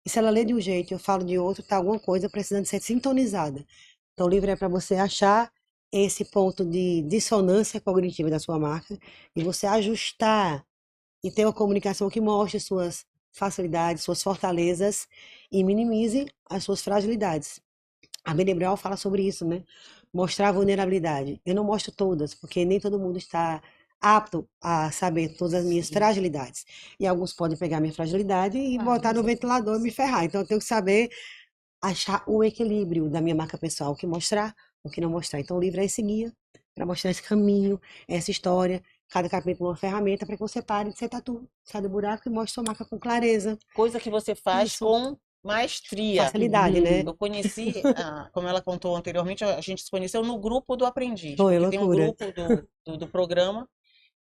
E se ela lê de um jeito e eu falo de outro, tá alguma coisa precisando ser sintonizada. Então, o livro é para você achar esse ponto de dissonância cognitiva da sua marca e você ajustar e ter uma comunicação que mostre suas facilidades, suas fortalezas e minimize as suas fragilidades. A Brené Brown fala sobre isso, né? Mostrar a vulnerabilidade. Eu não mostro todas, porque nem todo mundo está apto a saber todas as minhas Sim. fragilidades. E alguns podem pegar minha fragilidade e Ah, botar no exato. ventilador e me ferrar. Então eu tenho que saber achar o equilíbrio da minha marca pessoal, o que mostrar, o que não mostrar. Então o livro é esse guia para mostrar esse caminho, essa história, cada capítulo uma ferramenta para que você pare de ser tatu, sai do buraco e mostre sua marca com clareza. Coisa que você faz Isso. com maestria. Facilidade, né? Eu conheci, como ela contou anteriormente, a gente se conheceu no grupo do aprendiz, Foi porque tem um loucura. grupo do programa,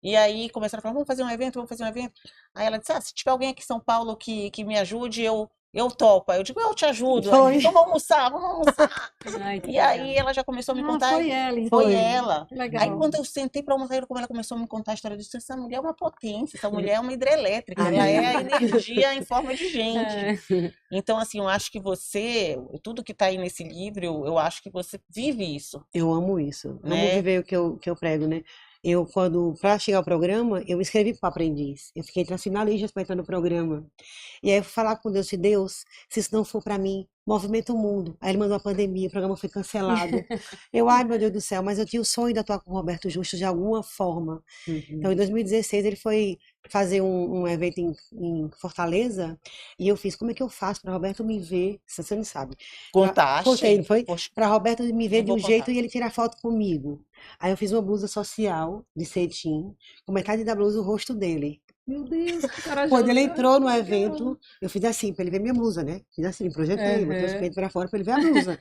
e aí começaram a falar, vamos fazer um evento, vamos fazer um evento. Aí ela disse, se tiver alguém aqui em São Paulo que me ajude, eu topo. Aí eu digo, eu te ajudo. Aí, Foi. então vamos almoçar, vamos almoçar. Ai, que E legal. aí ela já começou a me Ah, contar. foi ela, então. Foi Foi. ela. Que Aí legal. quando eu sentei para almoçar, como ela começou a me contar a história, eu disse, essa mulher é uma potência, essa mulher é uma hidrelétrica, ela é a energia em forma de gente. É. Então, assim, eu acho que você, tudo que está aí nesse livro, eu acho que você vive isso, Eu amo isso. Amo né? viver o que eu prego, né? Para chegar ao programa, eu me inscrevi para aprendiz. Eu fiquei entre as finalistas para entrar no programa. E aí eu fui falar com Deus, se Deus, se isso não for para mim, movimenta o mundo. Aí ele mandou a pandemia, o programa foi cancelado. Ai meu Deus do céu, mas eu tinha o sonho de atuar com o Roberto Justo de alguma forma. Então, em 2016, ele foi fazer um evento em Fortaleza, e eu fiz, como é que eu faço para Roberto me ver? Você não sabe. Contei, não foi? Poxa, Para Roberto me ver não de vou um jeito contar. e ele tirar foto comigo. Aí eu fiz uma blusa social de cetim, com metade da blusa o rosto dele. Meu Deus, que corajoso. Quando ele entrou no Que evento, eu fiz assim, para ele ver minha blusa, né? Fiz assim, projetei, botei os Uhum. peitos para fora para ele ver a blusa.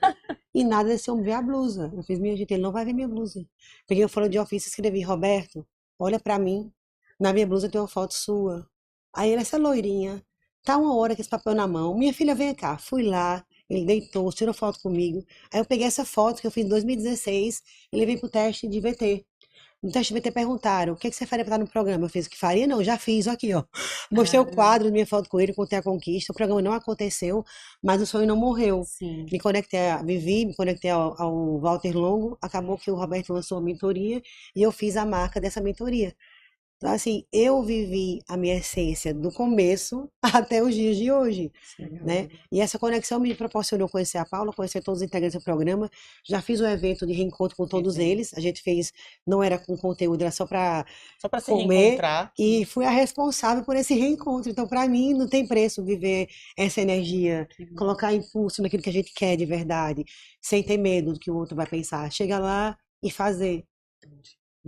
E nada desse homem ver a blusa. Eu fiz, minha gente, ele não vai ver minha blusa. Peguei o folha de ofício e escrevi, Roberto, olha para mim, na minha blusa tem uma foto sua. Aí ele, essa loirinha, tá uma hora com esse papel na mão, minha filha, vem cá. Fui lá, ele deitou, tirou foto comigo. Aí eu peguei essa foto que eu fiz em 2016 e levei pro teste de VT. No teste de VT perguntaram, o que você faria para estar no programa? Eu fiz, o que faria? Não, já fiz, aqui, ó. Mostrei o quadro, minha foto com ele, contei a conquista. O programa não aconteceu, mas o sonho não morreu. Sim. Me conectei a Vivi, me conectei ao Walter Longo. Acabou que o Roberto lançou a mentoria e eu fiz a marca dessa mentoria. Então, assim, eu vivi a minha essência do começo até os dias de hoje, né? E essa conexão me proporcionou conhecer a Paula, conhecer todos os integrantes do programa. Já fiz um evento de reencontro com todos eles. A gente fez, não era com conteúdo, era só para Só para se comer. reencontrar. E fui a responsável por esse reencontro. Então, para mim, não tem preço viver essa energia, colocar impulso naquilo que a gente quer de verdade, sem ter medo do que o outro vai pensar. Chega lá e fazer.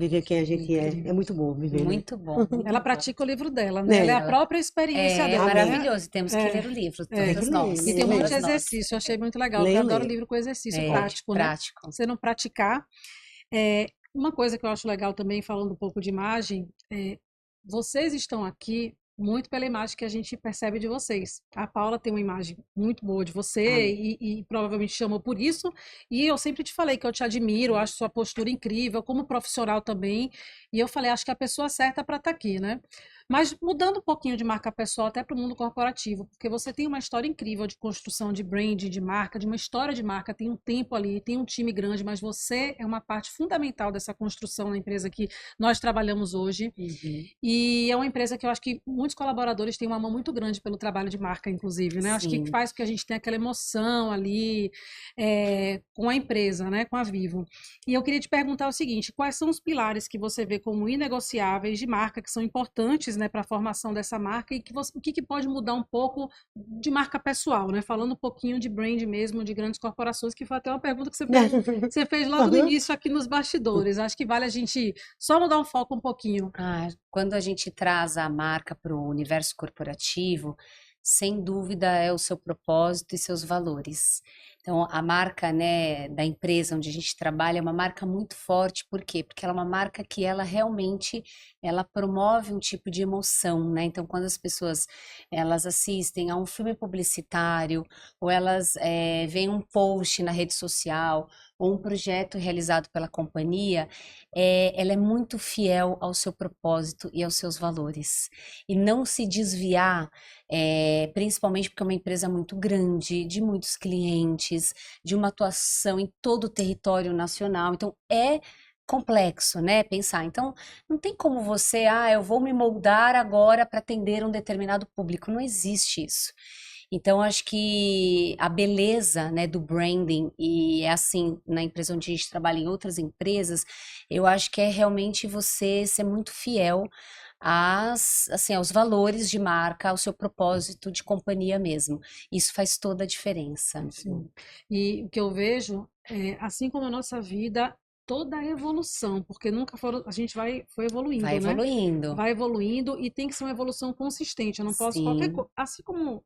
Viver quem a gente é. É muito bom viver, né? Muito bom. Ela pratica o livro dela, né? Ela é a própria experiência É dela, né? maravilhoso. Temos que ler o livro, todas nós. E tem um monte de todas nós. exercício. Eu achei muito legal. Leia, Eu adoro leia. livro com exercício É, prático, né? prático. Você não praticar. Uma coisa que eu acho legal também, falando um pouco de imagem, vocês estão aqui muito pela imagem que a gente percebe de vocês. A Paula tem uma imagem muito boa de você e provavelmente chamou por isso. E eu sempre te falei que eu te admiro, acho sua postura incrível, como profissional também. E eu falei, acho que é a pessoa certa para estar aqui, né? Mas mudando um pouquinho de marca pessoal até para o mundo corporativo, porque você tem uma história incrível de construção de brand, de marca, de uma história de marca, tem um tempo ali, tem um time grande, mas você é uma parte fundamental dessa construção na empresa que nós trabalhamos hoje. E é uma empresa que eu acho que muitos colaboradores têm uma mão muito grande pelo trabalho de marca, inclusive, né? Acho que Sim. faz com que a gente tenha aquela emoção ali com a empresa, né? Com a Vivo. E eu queria te perguntar o seguinte, quais são os pilares que você vê como inegociáveis de marca, que são importantes, né, para a formação dessa marca e o que pode mudar um pouco de marca pessoal, né? Falando um pouquinho de brand mesmo, de grandes corporações, que foi até uma pergunta que você fez logo no início aqui nos bastidores. Acho que vale a gente só mudar um foco um pouquinho. Quando a gente traz a marca para o universo corporativo, sem dúvida é o seu propósito e seus valores. Então, a marca, né, da empresa onde a gente trabalha é uma marca muito forte. Por quê? Porque ela é uma marca que ela realmente ela promove um tipo de emoção, né? Então, quando as pessoas elas assistem a um filme publicitário ou elas veem um post na rede social ou um projeto realizado pela companhia, ela é muito fiel ao seu propósito e aos seus valores. E não se desviar, principalmente porque é uma empresa muito grande, de muitos clientes, de uma atuação em todo o território nacional. Então, é complexo, né? Pensar. Então, não tem como você, eu vou me moldar agora para atender um determinado público. Não existe isso. Então, acho que a beleza, né, do branding, e é assim na empresa onde a gente trabalha, em outras empresas, eu acho que é realmente você ser muito fiel aos valores de marca, ao seu propósito de companhia mesmo. Isso faz toda a diferença. Sim. E o que eu vejo, assim como a nossa vida, toda a evolução, porque nunca a gente foi evoluindo, Vai né? evoluindo. Vai evoluindo e tem que ser uma evolução consistente. Eu não posso Sim. qualquer coisa. Assim como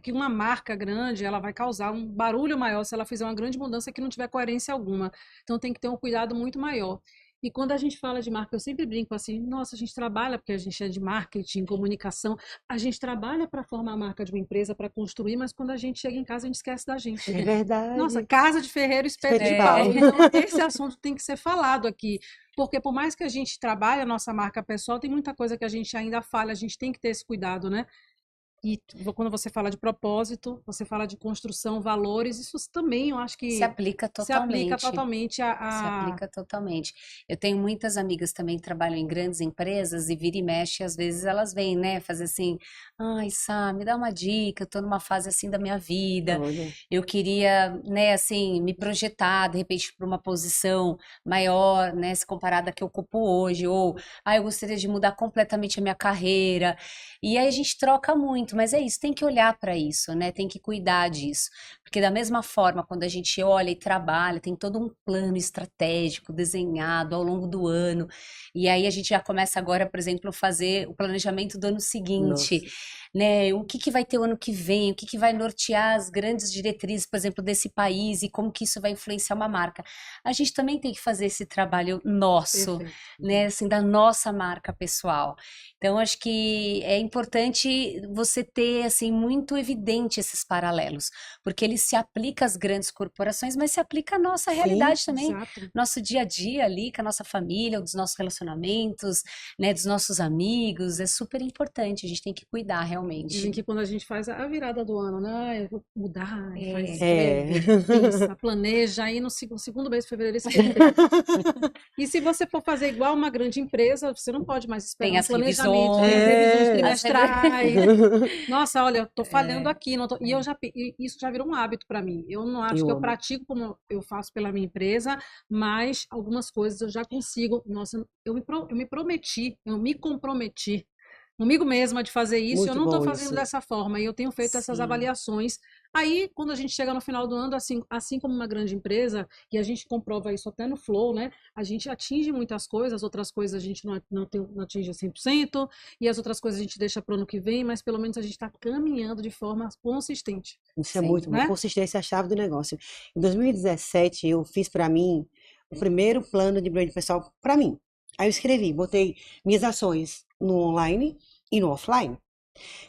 que uma marca grande, ela vai causar um barulho maior se ela fizer uma grande mudança que não tiver coerência alguma. Então tem que ter um cuidado muito maior. E quando a gente fala de marca, eu sempre brinco assim, nossa, a gente trabalha, porque a gente é de marketing, comunicação, a gente trabalha para formar a marca de uma empresa, para construir, mas quando a gente chega em casa, a gente esquece da gente. É verdade. Nossa, casa de ferreiro, espeto de Espeto de pau. pau. Então, esse assunto tem que ser falado aqui. Porque por mais que a gente trabalhe a nossa marca pessoal, tem muita coisa que a gente ainda falha, a gente tem que ter esse cuidado, né? E quando você fala de propósito, você fala de construção, valores, isso também eu acho que Se aplica se aplica totalmente. totalmente Se aplica totalmente. Eu tenho muitas amigas também que trabalham em grandes empresas e vira e mexe, às vezes elas vêm, né, fazer assim, ai, Sá, me dá uma dica, eu tô numa fase assim da minha vida, Olha, eu queria, né, assim, me projetar, de repente, para uma posição maior, né, se comparada à que eu ocupo hoje, ou, eu gostaria de mudar completamente a minha carreira, e aí a gente troca muito, mas é isso, tem que olhar para isso, né, tem que cuidar disso, porque da mesma forma, quando a gente olha e trabalha, tem todo um plano estratégico desenhado ao longo do ano, e aí a gente já começa agora, por exemplo, fazer o planejamento do ano seguinte, nossa. né? O que que vai ter o ano que vem? O que que vai nortear as grandes diretrizes, por exemplo, desse país e como que isso vai influenciar uma marca? A gente também tem que fazer esse trabalho nosso, perfeito. né? Assim, da nossa marca pessoal. Então, acho que é importante você ter, assim, muito evidente esses paralelos, porque ele se aplica às grandes corporações, mas se aplica à nossa Sim, realidade também, Exato. nosso dia a dia ali, com a nossa família, dos nossos relacionamentos, né? Dos nossos amigos, é super importante, a gente tem que cuidar realmente. Dizem que quando a gente faz a virada do ano, né? Eu vou mudar, e faz, É. escreve, pensa, planeja, aí no segundo mês de fevereiro esse E se você for fazer igual uma grande empresa, você não pode mais esperar Tem um as planejamento, tem as revisões. revisões É. trimestrais. Nossa, olha, eu tô falhando É. aqui, e isso já virou um hábito para mim. Eu não acho Eu que eu amo. pratico como eu faço pela minha empresa, mas algumas coisas eu já consigo. Nossa, eu me comprometi comigo mesma de fazer isso, e eu Muito não estou bom fazendo isso. dessa forma, e eu tenho feito essas Sim. avaliações. Aí, quando a gente chega no final do ano, assim como uma grande empresa, e a gente comprova isso até no Flow, né? A gente atinge muitas coisas, outras coisas a gente não atinge 100%, e as outras coisas a gente deixa para o ano que vem, mas pelo menos a gente está caminhando de forma consistente, Isso é Sim. muito bom. né? Consistência é a chave do negócio. Em 2017, eu fiz para mim o primeiro plano de brand pessoal para mim. Aí eu escrevi, botei minhas ações no online e no offline.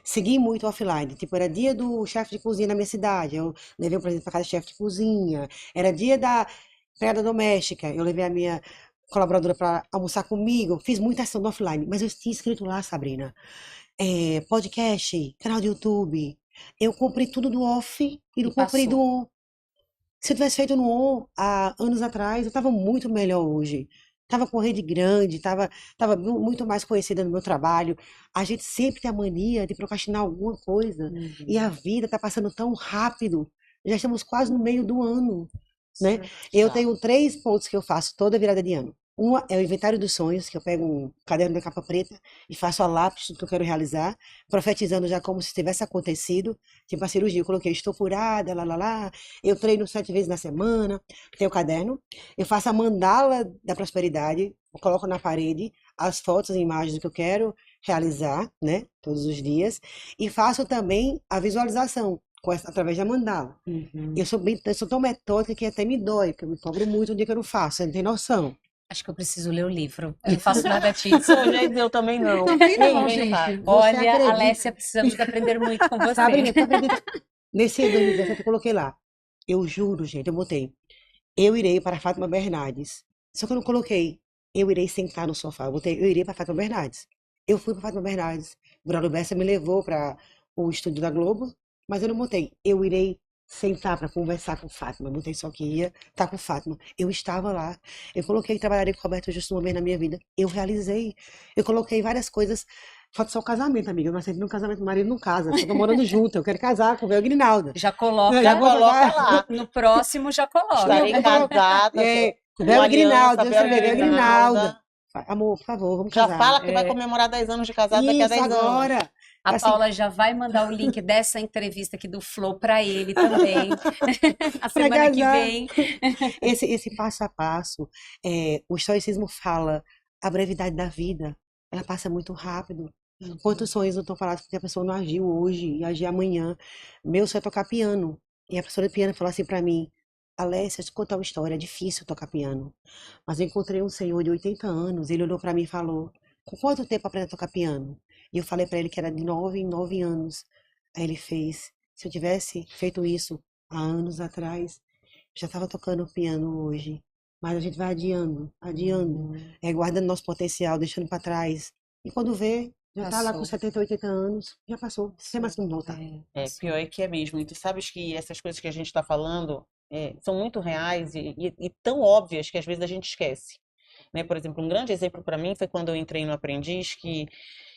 Segui muito offline. Tipo, era dia do chefe de cozinha na minha cidade. Eu levei um presente para cada chefe de cozinha. Era dia da empregada doméstica. Eu levei a minha colaboradora para almoçar comigo. Fiz muita ação no offline. Mas eu tinha escrito lá, Sabrina, podcast, canal de YouTube. Eu comprei tudo do off e não E comprei do passou. on. Se eu tivesse feito no on há anos atrás, eu estava muito melhor hoje. Tava com rede grande, tava muito mais conhecida no meu trabalho. A gente sempre tem a mania de procrastinar alguma coisa. E a Uhum. vida tá passando tão rápido. Já estamos quase no meio do ano, né? Certo. Eu Já. tenho 3 pontos que eu faço toda virada de ano. Uma é o inventário dos sonhos, que eu pego um caderno da capa preta e faço a lápis do que eu quero realizar, profetizando já como se tivesse acontecido. Tipo a cirurgia, eu coloquei, estou curada, lá, lá, lá. Eu treino 7 vezes na semana, tenho o caderno. Eu faço a mandala da prosperidade, eu coloco na parede as fotos e imagens do que eu quero realizar, né, todos os dias. E faço também a visualização através da mandala. Uhum. Eu sou tão metódica que até me dói, porque eu me cobro muito um dia que eu não faço, você não tem noção. Acho que eu preciso ler o livro. Eu não faço nada disso. Gente, eu também não. Também não, Ninguém faz. gente. Você Olha, acredita? Alessia, precisamos aprender muito com você. Sabrina, tu acredita? Nesse 2017 eu coloquei lá. Eu juro, gente, eu botei. Eu irei para Fátima Bernardes. Só que eu não coloquei. Eu irei sentar no sofá. Eu botei. Eu irei para Fátima Bernardes. Eu fui para Fátima Bernardes. Braulio Bessa me levou para o estúdio da Globo, mas eu não botei. Eu irei sentar para conversar com Fátima. Eu botei só que ia estar com Fátima. Eu estava lá. Eu coloquei que trabalharia com Roberto Justo uma vez na minha vida. Eu realizei. Eu coloquei várias coisas. Falta só o casamento, amiga. Eu nasci num casamento, o marido não casa. Eu tô morando junto. Eu quero casar com o Véu Grinalda. Já coloca, Já coloca lá. no próximo já coloca. Estarei casada, com Véu aliança, Grinalda, eu Véu escrevi Véu Grinalda. Grinalda. Amor, por favor, vamos Já casar. fala que vai comemorar 10 anos de casado daqui a Isso 10 anos. agora. A Assim, Paula já vai mandar o link dessa entrevista aqui do Flow para ele também. A pra semana que casar. vem. Esse passo a passo, o estoicismo fala, a brevidade da vida, ela passa muito rápido. Quantos sonhos não estão falados porque a pessoa não agiu hoje e agir amanhã? Meu sonho é tocar piano. E a professora de piano falou assim pra mim: Alessia, deixa eu te contar uma história, é difícil tocar piano. Mas eu encontrei um senhor de 80 anos, ele olhou pra mim e falou: com quanto tempo aprende a tocar piano? E eu falei pra ele que era de 9 em 9 anos. Aí ele fez: se eu tivesse feito isso há anos atrás, já estava tocando piano hoje. Mas a gente vai adiando, adiando, guardando nosso potencial, deixando pra trás. E quando vê, já tá lá com Passou. 70, 80 anos, já passou, sem mais como voltar. Pior é que é mesmo. E tu sabes que essas coisas que a gente está falando são muito reais e tão óbvias que às vezes a gente esquece. Né? Por exemplo, um grande exemplo para mim foi quando eu entrei no Aprendiz, que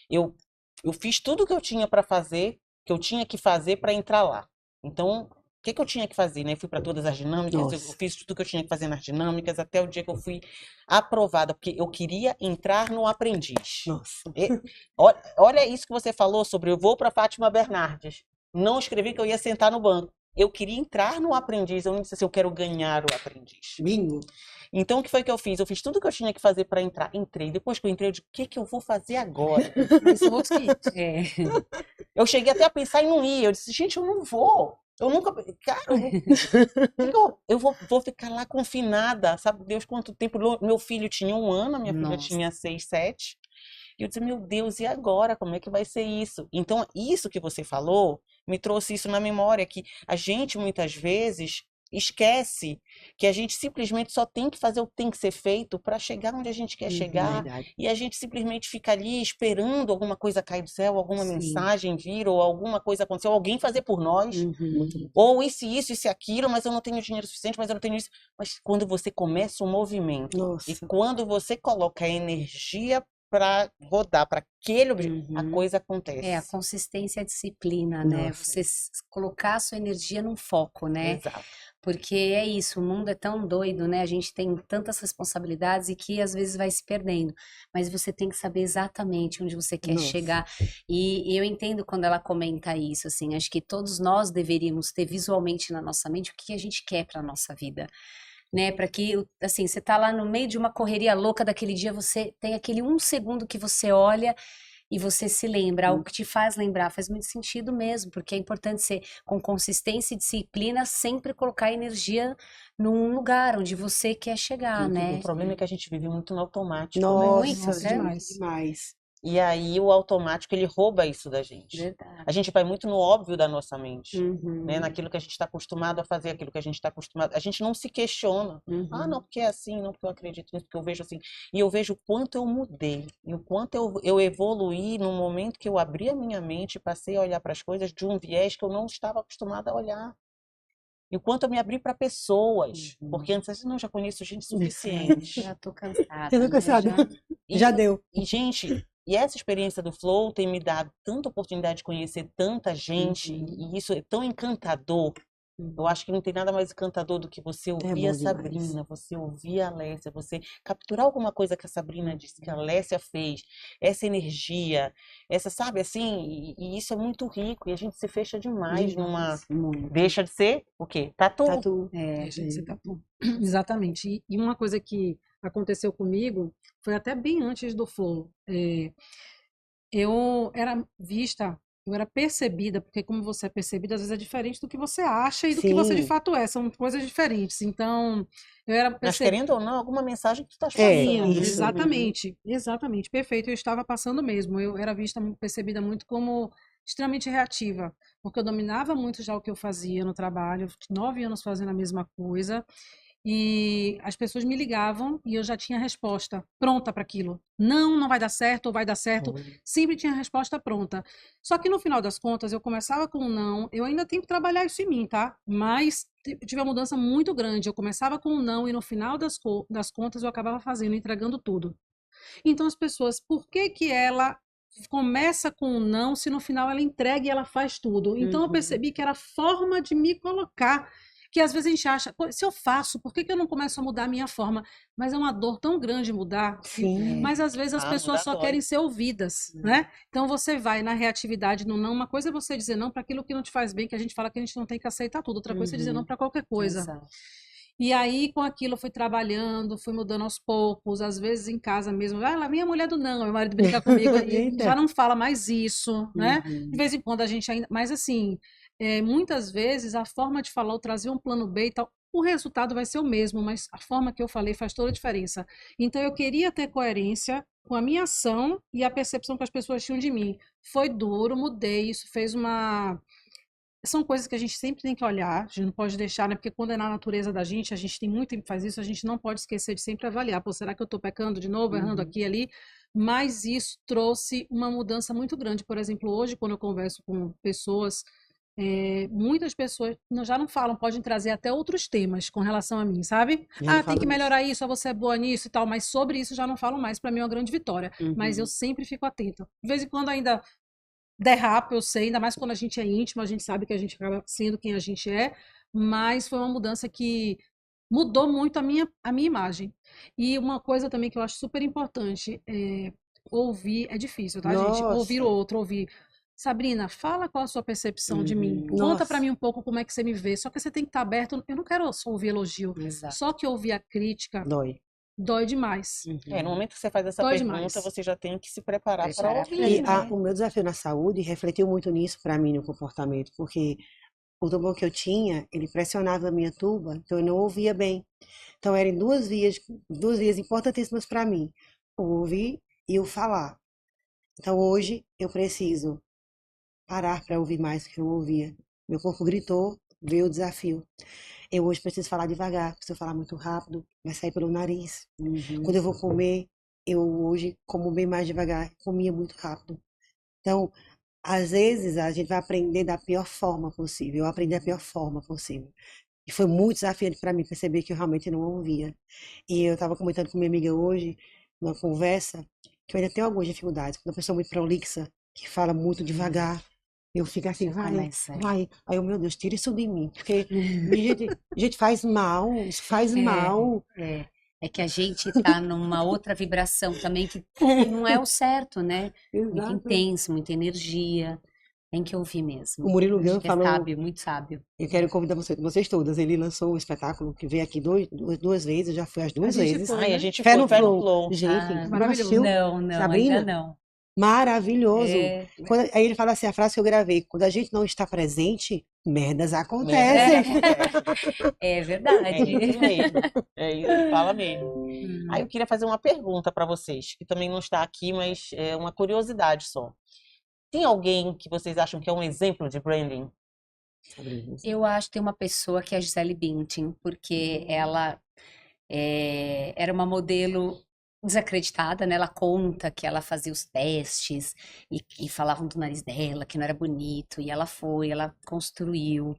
eu, eu fiz tudo que eu tinha para fazer, que eu tinha que fazer para entrar lá. Então, o que que eu tinha que fazer, né? Fui para todas as dinâmicas, eu Nossa, fiz tudo que eu tinha que fazer nas dinâmicas, até o dia que eu fui aprovada, porque eu queria entrar no Aprendiz. nossa. E- olha isso que você falou sobre eu vou para Fátima Bernardes. Não escrevi que eu ia sentar no banco. Eu queria entrar no Aprendiz, eu não disse assim, eu quero ganhar o Aprendiz. Bingo. Então, o que foi que eu fiz? Eu fiz tudo que eu tinha que fazer para entrar. Entrei. Depois que eu entrei, eu disse, o que que eu vou fazer agora? Aí são outros 500. É. Eu cheguei até a pensar em não ir. Eu disse, gente, eu não vou. Eu nunca. Cara, eu vou ficar lá confinada. Sabe Deus quanto tempo? Meu filho tinha 1 ano, a minha filha Nossa. tinha 6, 7. E eu disse, meu Deus, e agora? Como é que vai ser isso? Então, isso que você falou me trouxe isso na memória, que a gente muitas vezes esquece que a gente simplesmente só tem que fazer o que tem que ser feito para chegar onde a gente quer chegar. Verdade. E a gente simplesmente fica ali esperando alguma coisa cair do céu, alguma Sim. mensagem vir, ou alguma coisa acontecer, ou alguém fazer por nós. Muito. Ou isso e aquilo, mas eu não tenho dinheiro suficiente, mas eu não tenho isso. Mas quando você começa um movimento, e Nossa. quando você coloca a energia para rodar, para aquele objetivo, a Uhum. coisa acontece. É, a consistência e a disciplina, né? Nossa. Você colocar a sua energia num foco, né? Exato. Porque é isso, o mundo é tão doido, né? A gente tem tantas responsabilidades e que às vezes vai se perdendo. Mas você tem que saber exatamente onde você quer Nossa. chegar. E eu entendo quando ela comenta isso, assim, acho que todos nós deveríamos ter visualmente na nossa mente o que a gente quer para nossa vida. Né, para que, assim, você tá lá no meio de uma correria louca daquele dia, você tem aquele 1 segundo que você olha e você se lembra, algo que te faz lembrar, faz muito sentido mesmo, porque é importante ser com consistência e disciplina, sempre colocar energia num lugar onde você quer chegar, Muito né? O problema é que a gente vive muito no automático, né? Muito, Nossa, né? demais. E aí o automático ele rouba isso da gente. Verdade. A gente vai muito no óbvio da nossa mente, né? Uhum, Naquilo que a gente está acostumado a fazer, aquilo que a gente está acostumado. A gente não se questiona. Ah, uhum. não, porque é assim, não, porque eu acredito nisso, porque eu vejo assim. E eu vejo o quanto eu mudei, e o quanto eu evoluí no momento que eu abri a minha mente e passei a olhar para as coisas de um viés que eu não estava acostumada a olhar. E o quanto eu me abri para pessoas, porque antes eu disse, não, já conheço gente suficiente. Já tô cansada, Eu tô né? cansada. E, Já deu. e, gente, e essa experiência do Flow tem me dado tanta oportunidade de conhecer tanta gente, e isso é tão encantador. Eu acho que não tem nada mais encantador do que você ouvir bom a demais. Sabrina, você ouvir a Alessia, você capturar alguma coisa que a Sabrina disse, que a Alessia fez, essa energia, essa, sabe, assim, e isso é muito rico, e a gente se fecha demais numa. Muito. Deixa de ser o quê? Tatu. Tatu. É, Deixa de ser tatu. Exatamente. E uma coisa que aconteceu comigo foi até bem antes do Flow. Eu era vista, eu era percebida, porque como você é percebida, às vezes é diferente do que você acha e do que você de Sim. fato é, são coisas diferentes. Então, eu era Mas percebida. querendo ou não, alguma mensagem que tu estás É, passando. isso. Exatamente, perfeito. Eu estava passando mesmo. Eu era vista, percebida muito como extremamente reativa, porque eu dominava muito já o que eu fazia no trabalho, 9 anos fazendo a mesma coisa, e as pessoas me ligavam e eu já tinha a resposta pronta para aquilo. Não, não vai dar certo, ou vai dar certo. Sempre tinha a resposta pronta. Só que no final das contas, eu começava com um não, eu ainda tenho que trabalhar isso em mim, tá? Mas tive uma mudança muito grande. Eu começava com um não e no final das contas eu acabava fazendo, entregando tudo. Então as pessoas, por que que ela começa com um não se no final ela entrega e ela faz tudo? Então eu percebi que era a forma de me colocar. Que às vezes a gente acha, "Pô, se eu faço, por que que eu não começo a mudar a minha forma?" Mas é uma dor tão grande mudar. Sim. Mas às vezes as Ah, pessoas mudar só dói. querem ser ouvidas, né? Então você vai na reatividade no não. Uma coisa é você dizer não para aquilo que não te faz bem, que a gente fala que a gente não tem que aceitar tudo. Outra coisa é dizer não para qualquer coisa. Exato. E aí, com aquilo, eu fui trabalhando, fui mudando aos poucos, às vezes em casa mesmo. Ah, lá, minha mulher do não, meu marido brinca comigo e já Eita. não fala mais isso, né? De Uhum. vez em quando a gente ainda. Mas, assim, muitas vezes a forma de falar, ou trazer um plano B e tal, o resultado vai ser o mesmo, mas a forma que eu falei faz toda a diferença. Então, eu queria ter coerência com a minha ação e a percepção que as pessoas tinham de mim. Foi duro, mudei, isso fez uma. São coisas que a gente sempre tem que olhar, a gente não pode deixar, né? Porque quando é na natureza da gente, a gente tem muito tempo que faz isso, a gente não pode esquecer de sempre avaliar. Pô, será que eu estou pecando de novo, errando Uhum. aqui e ali? Mas isso trouxe uma mudança muito grande. Por exemplo, hoje, quando eu converso com pessoas, muitas pessoas já não falam, podem trazer até outros temas com relação a mim, sabe? Eu não Ah, tem falo que isso. melhorar isso, ah, você é boa nisso e tal, mas sobre isso já não falam mais. Para mim é uma grande vitória. Mas eu Uhum. sempre fico atenta. De vez em quando ainda derrapa, eu sei, ainda mais quando a gente é íntimo, a gente sabe que a gente acaba sendo quem a gente é, mas foi uma mudança que mudou muito a minha imagem. E uma coisa também que eu acho super importante, ouvir é difícil, tá, gente? Ouvir o Nossa, outro, ouvir. Sabrina, fala qual a sua percepção de mim. Uhum. Conta pra nossa. mim um pouco como é que você me vê. Só que você tem que estar aberto. Eu não quero só ouvir elogio. Só Exato. que ouvir a crítica Dói. dói demais. No Uhum. momento que você faz essa Dói pergunta, demais. você já tem que se preparar para Preparar para ouvir, E né? o meu desafio na saúde refletiu muito nisso para mim no comportamento, porque o tumor que eu tinha, ele pressionava a minha tuba, então eu não ouvia bem. Então eram duas vias importantíssimas para mim, o ouvir e o falar. Então hoje eu preciso parar para ouvir mais do que eu ouvia. Meu corpo gritou, veio o desafio. Eu hoje preciso falar devagar, porque se eu falar muito rápido, vai sair pelo nariz. Uhum. Quando eu vou comer, eu hoje como bem mais devagar, comia muito rápido. Então, às vezes a gente vai aprender da pior forma possível. Eu aprendi da pior forma possível. E foi muito desafiante para mim perceber que eu realmente não ouvia. E eu estava comentando com minha amiga hoje, numa conversa, que eu ainda tenho algumas dificuldades. Quando a pessoa é muito prolixa, que fala muito Uhum. devagar, eu fico assim, Já vai, começa. vai. Aí eu, meu Deus, tira isso de mim. Porque a gente faz mal, isso faz É, mal. é. É que a gente tá numa outra vibração também que não é o certo, né? Muito Exato. intenso, muita energia. Tem que ouvir O mesmo. Murilo Acho Gun que é falou. sábio, muito sábio. Eu quero convidar vocês todas. Ele lançou um espetáculo que veio aqui duas vezes, eu já fui as A duas gente vezes. foi, Ai, a né? gente Fé foi, no Fé no Flow. Flow. Gente, Ah, não Maravilhoso. assistiu? não, não, ainda Sabrina? não. Maravilhoso. É, Aí ele fala assim, a frase que eu gravei, quando a gente não está presente, merdas Merdas acontecem. acontecem. é É verdade. isso mesmo. Ele fala mesmo. Aí Hum. eu queria fazer uma pergunta para vocês, que também não está aqui, mas é uma curiosidade só. Tem alguém que vocês acham que é um exemplo de branding? Sabrina. Eu acho que tem uma pessoa que é a Gisele Bündchen, porque ela era uma modelo desacreditada, né? Ela conta que ela fazia os testes e falavam do nariz dela, que não era bonito, e ela foi, ela construiu,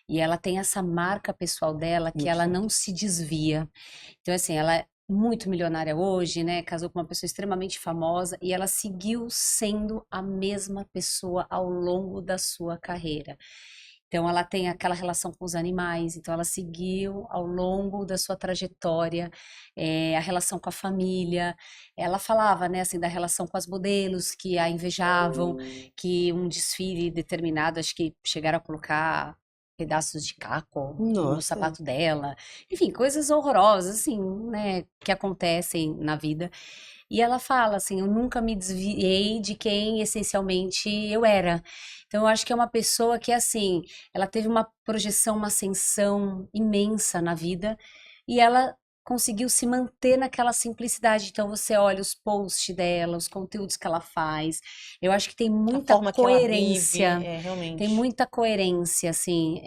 e ela tem essa marca pessoal dela que Muito ela forte. não se desvia. Então, assim, ela é muito milionária hoje, né? Casou com uma pessoa extremamente famosa e ela seguiu sendo a mesma pessoa ao longo da sua carreira. Então, ela tem aquela relação com os animais, então ela seguiu ao longo da sua trajetória, a relação com a família. Ela falava, né, assim, da relação com as modelos que a invejavam, que um desfile determinado, acho que chegaram a colocar pedaços de caco no Nossa. sapato dela. Enfim, coisas horrorosas, assim, né, que acontecem na vida. E ela fala assim: eu nunca me desviei de quem essencialmente eu era. Então, eu acho que é uma pessoa que, assim, ela teve uma projeção, uma ascensão imensa na vida e ela conseguiu se manter naquela simplicidade. Então, você olha os posts dela, os conteúdos que ela faz. Eu acho que A forma que ela vive, tem realmente. muita coerência, assim,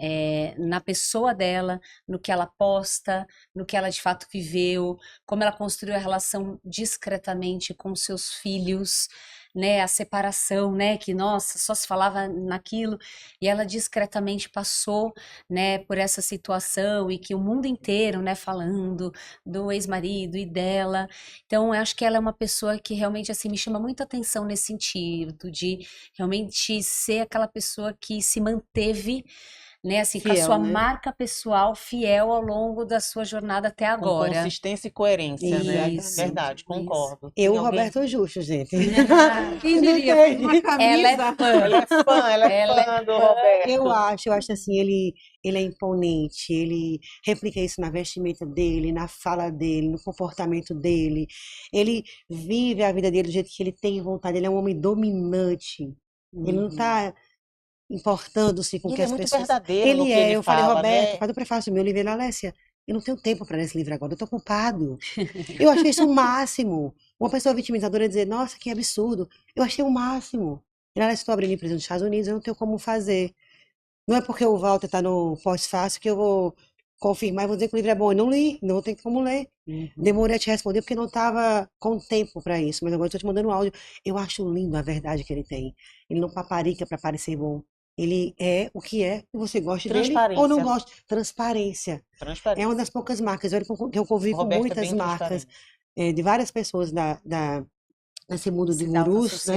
na pessoa dela, no que ela posta, no que ela de fato viveu, como ela construiu a relação discretamente com seus filhos, né, a separação, né, que nossa, só se falava naquilo, e ela discretamente passou, né, por essa situação e que o mundo inteiro, né, falando do ex-marido e dela. Então, eu acho que ela é uma pessoa que realmente assim me chama muita atenção nesse sentido de realmente ser aquela pessoa que se manteve né? Assim, com a Fiel, sua né? marca pessoal fiel ao longo da sua jornada até Com agora. consistência e coerência, né? Isso, Verdade, isso. concordo. Eu, Tem o alguém? Roberto Justo, gente. Quem Não diria? tem. Uma Ela é camisa. fã. Ela é fã do Roberto. Eu acho assim, ele é imponente, ele replica isso na vestimenta dele, na fala dele, no comportamento dele. Ele vive a vida dele do jeito que ele tem vontade, ele é um homem dominante. Ele não tá importando-se com E o que ele é as muito pessoas. verdadeiro no Ele que é, ele eu falei, fala, Roberto, né? faz o prefácio do meu livro, ele, Alessia, eu não tenho tempo para ler esse livro agora, eu tô ocupado. Eu achei isso o máximo. Uma pessoa vitimizadora dizer, nossa, que absurdo. Eu achei o máximo. Ele, Alessia, estou abrindo empresa nos Estados Unidos, eu não tenho como fazer. Não é porque o Walter está no pós-fácil que eu vou confirmar e vou dizer que o livro é bom. Eu não li, não tenho como ler. Uhum. Demorei a te responder porque não estava com tempo para isso, mas agora estou te mandando um áudio. Eu acho lindo a verdade que ele tem. Ele não paparica para parecer bom. Ele é o que é, e você gosta dele ou não Transparência. gosta. Transparência. É uma Transparência. das poucas marcas. Eu O convivi com Roberto é muitas bem marcas, transparente. de várias pessoas nesse mundo de Da alta gurus, né?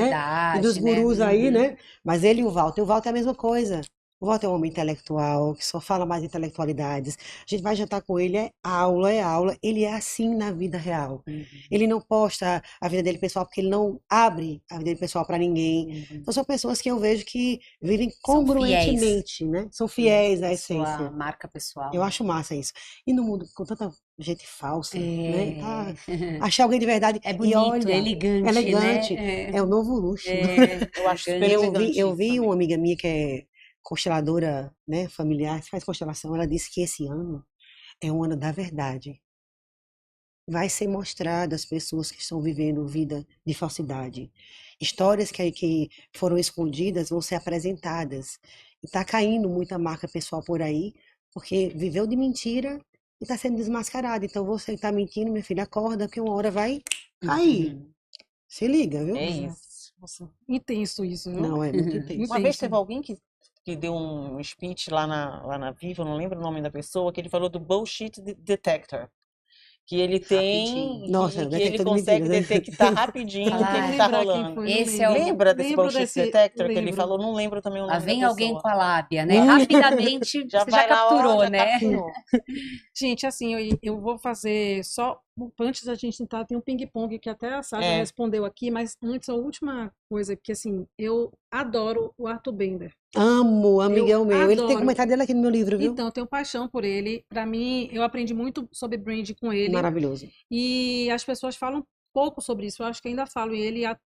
E dos sociedade, né? gurus aí, Uhum. né? Mas ele e o Walter é a mesma coisa. O Walter é um homem intelectual, que só fala mais intelectualidades. A gente vai jantar com ele, é aula, é aula. Ele é assim na vida real. Uhum. Ele não posta a vida dele pessoal porque ele não abre a vida dele pessoal para ninguém. Uhum. Então são pessoas que eu vejo que vivem São fiéis. congruentemente, né? São fiéis à A sua essência. marca pessoal. Eu acho massa isso. E no mundo com tanta gente falsa, né? É. Achar alguém de verdade. É E bonito, olha, elegante, elegante, né? é o novo luxo. Eu acho super Elegante. elegante Eu isso vi também. uma amiga minha que é consteladora, né, familiar, que faz constelação, ela disse que esse ano é um ano da verdade. Vai ser mostrado às pessoas que estão vivendo vida de falsidade. Histórias que foram escondidas vão ser apresentadas. E está caindo muita marca pessoal por aí, porque viveu de mentira e está sendo desmascarado. Então você que está mentindo, minha filha, acorda, que uma hora vai cair. Uhum. Se liga, viu? É Exato. isso. Nossa, intenso isso, viu? Não, é muito intenso. Uma vez Intenso. teve alguém que deu um speech lá na Viva, eu não lembro o nome da pessoa, que ele falou do bullshit detector. Que ele Rapidinho. tem, Nossa, que ele detector de consegue mentiras, né? detectar rapidinho o que Ai, que Vou tá lembrar quem rolando. foi, não Esse é o. lembro. Lembra desse Lembro bullshit desse, detector que ele lembro. falou? Não lembro também o Lá nome da vem alguém pessoa. com a lábia, né? Rapidamente Já você já vai na hora, capturou, já né? capturou. Gente, assim, eu vou fazer só. Antes da gente entrar, tem um ping-pong que até a Sasha É. respondeu aqui, mas antes, a última coisa, que assim, eu adoro o Arthur Bender. Amo, amigão meu. Ele tem adoro. comentário dele aqui no meu livro, viu? Então, eu tenho paixão por ele. Para mim, eu aprendi muito sobre brand com ele. Maravilhoso. E as pessoas falam pouco sobre isso. Eu acho que ainda falo. E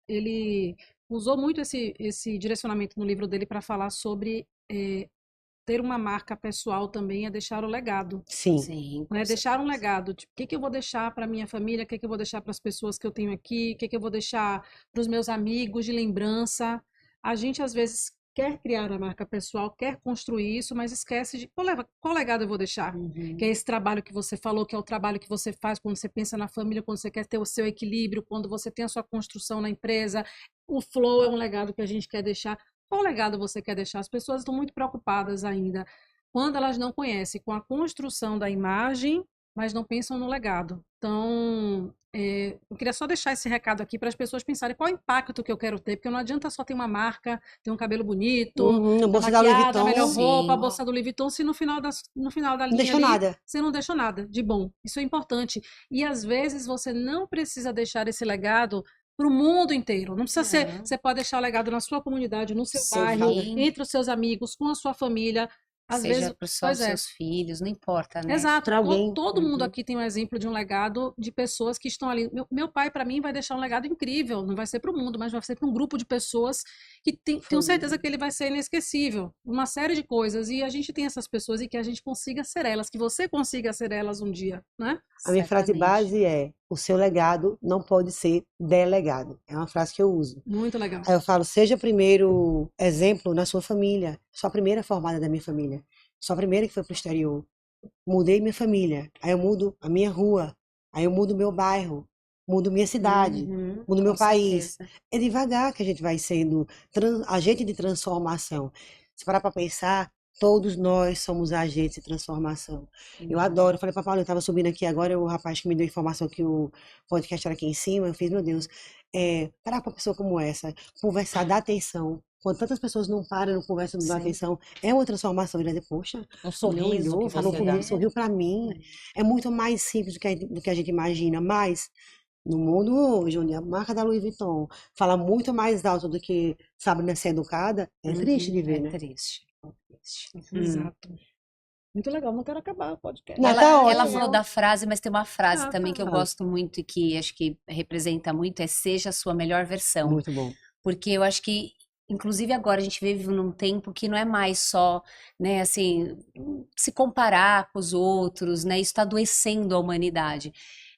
ele usou muito esse direcionamento no livro dele para falar sobre ter uma marca pessoal também, é deixar o legado. Sim. Sim, com Né? Deixar um certeza. legado. Tipo, o que eu vou deixar para minha família? O que eu vou deixar para as pessoas que eu tenho aqui? O que eu vou deixar para os meus amigos de lembrança? A gente, às vezes, quer criar a marca pessoal, quer construir isso, mas esquece de qual legado eu vou deixar. Uhum. Que é esse trabalho que você falou, que é o trabalho que você faz quando você pensa na família, quando você quer ter o seu equilíbrio, quando você tem a sua construção na empresa. O flow é um legado que a gente quer deixar. Qual legado você quer deixar? As pessoas estão muito preocupadas ainda quando elas não conhecem com a construção da imagem, mas não pensam no legado. Então, eu queria só deixar esse recado aqui para as pessoas pensarem qual é o impacto que eu quero ter, porque não adianta só ter uma marca, ter um cabelo bonito, A a bolsa da Louis maquiada, a melhor Vuitton. roupa, a Sim. bolsa do Louis Vuitton, se no final da Não linha deixou ali nada. você não deixou nada de bom. Isso é importante. E às vezes você não precisa deixar esse legado para o mundo inteiro. Não precisa ser. Não. Você pode deixar o legado na sua comunidade, no seu Seu bairro, vida. Sim. entre os seus amigos, com a sua família. Às Seja vezes, só pois os é. seus filhos, não importa, né? Exato. Pra alguém. Todo mundo Uhum. aqui tem um exemplo de um legado de pessoas que estão ali. Meu pai, para mim, vai deixar um legado incrível. Não vai ser para o mundo, mas vai ser para um grupo de pessoas que tenho certeza que ele vai ser inesquecível. Uma série de coisas. E a gente tem essas pessoas e que a gente consiga ser elas, que você consiga ser elas um dia, né? A minha frase Certamente. base é: o seu legado não pode ser delegado. É uma frase que eu uso. Muito legal. Aí eu falo: seja primeiro exemplo na sua família. Sou a primeira formada da minha família. Sou a primeira que foi pro exterior. Mudei minha família. Aí eu mudo a minha rua. Aí eu mudo meu bairro. Mudo minha cidade. Uhum, Mudo meu com país. certeza. É devagar que a gente vai sendo agente de transformação. Se parar para pensar, todos nós somos agentes de transformação. Eu Uhum. adoro. Eu falei para Paulo, eu estava subindo aqui agora, o rapaz que me deu informação que o podcast era aqui em cima, eu fiz, meu Deus, parar para uma pessoa como essa, conversar, dar atenção. quando tantas pessoas não param, não conversam, não dão Sim. atenção, é uma transformação. Ele diz, poxa, Um olhou, sorriso que falou você comigo, dá. sorriu pra mim. É muito mais simples do que a gente imagina, mas no mundo hoje, onde a marca da Louis Vuitton fala muito mais alto do que Sabrina ser educada, é triste de ver, É né? triste. É triste. Exato. Muito legal, não quero acabar o podcast. Não, Ela, tá ela ótimo. falou da frase, mas tem uma frase Ah, também tá. que eu gosto muito e que acho que representa muito, é seja a sua melhor versão. Muito bom. Porque eu acho que, inclusive agora, a gente vive num tempo que não é mais só, né, assim, se comparar com os outros, né? Isso está adoecendo a humanidade.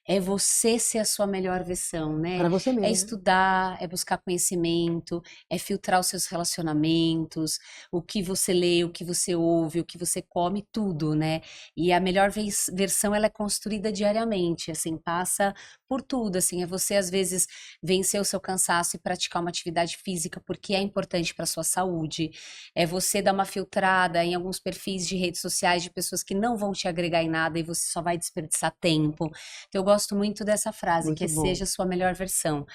É você ser a sua melhor versão, né? Para você É mesmo. estudar, é buscar conhecimento, é filtrar os seus relacionamentos, o que você lê, o que você ouve, o que você come, tudo, né? E a melhor versão, ela é construída diariamente, assim, passa por tudo, assim, é você às vezes vencer o seu cansaço e praticar uma atividade física porque é importante para sua saúde, é você dar uma filtrada em alguns perfis de redes sociais de pessoas que não vão te agregar em nada e você só vai desperdiçar tempo. Então, eu gosto muito dessa frase, que é Muito bom. seja a sua melhor versão.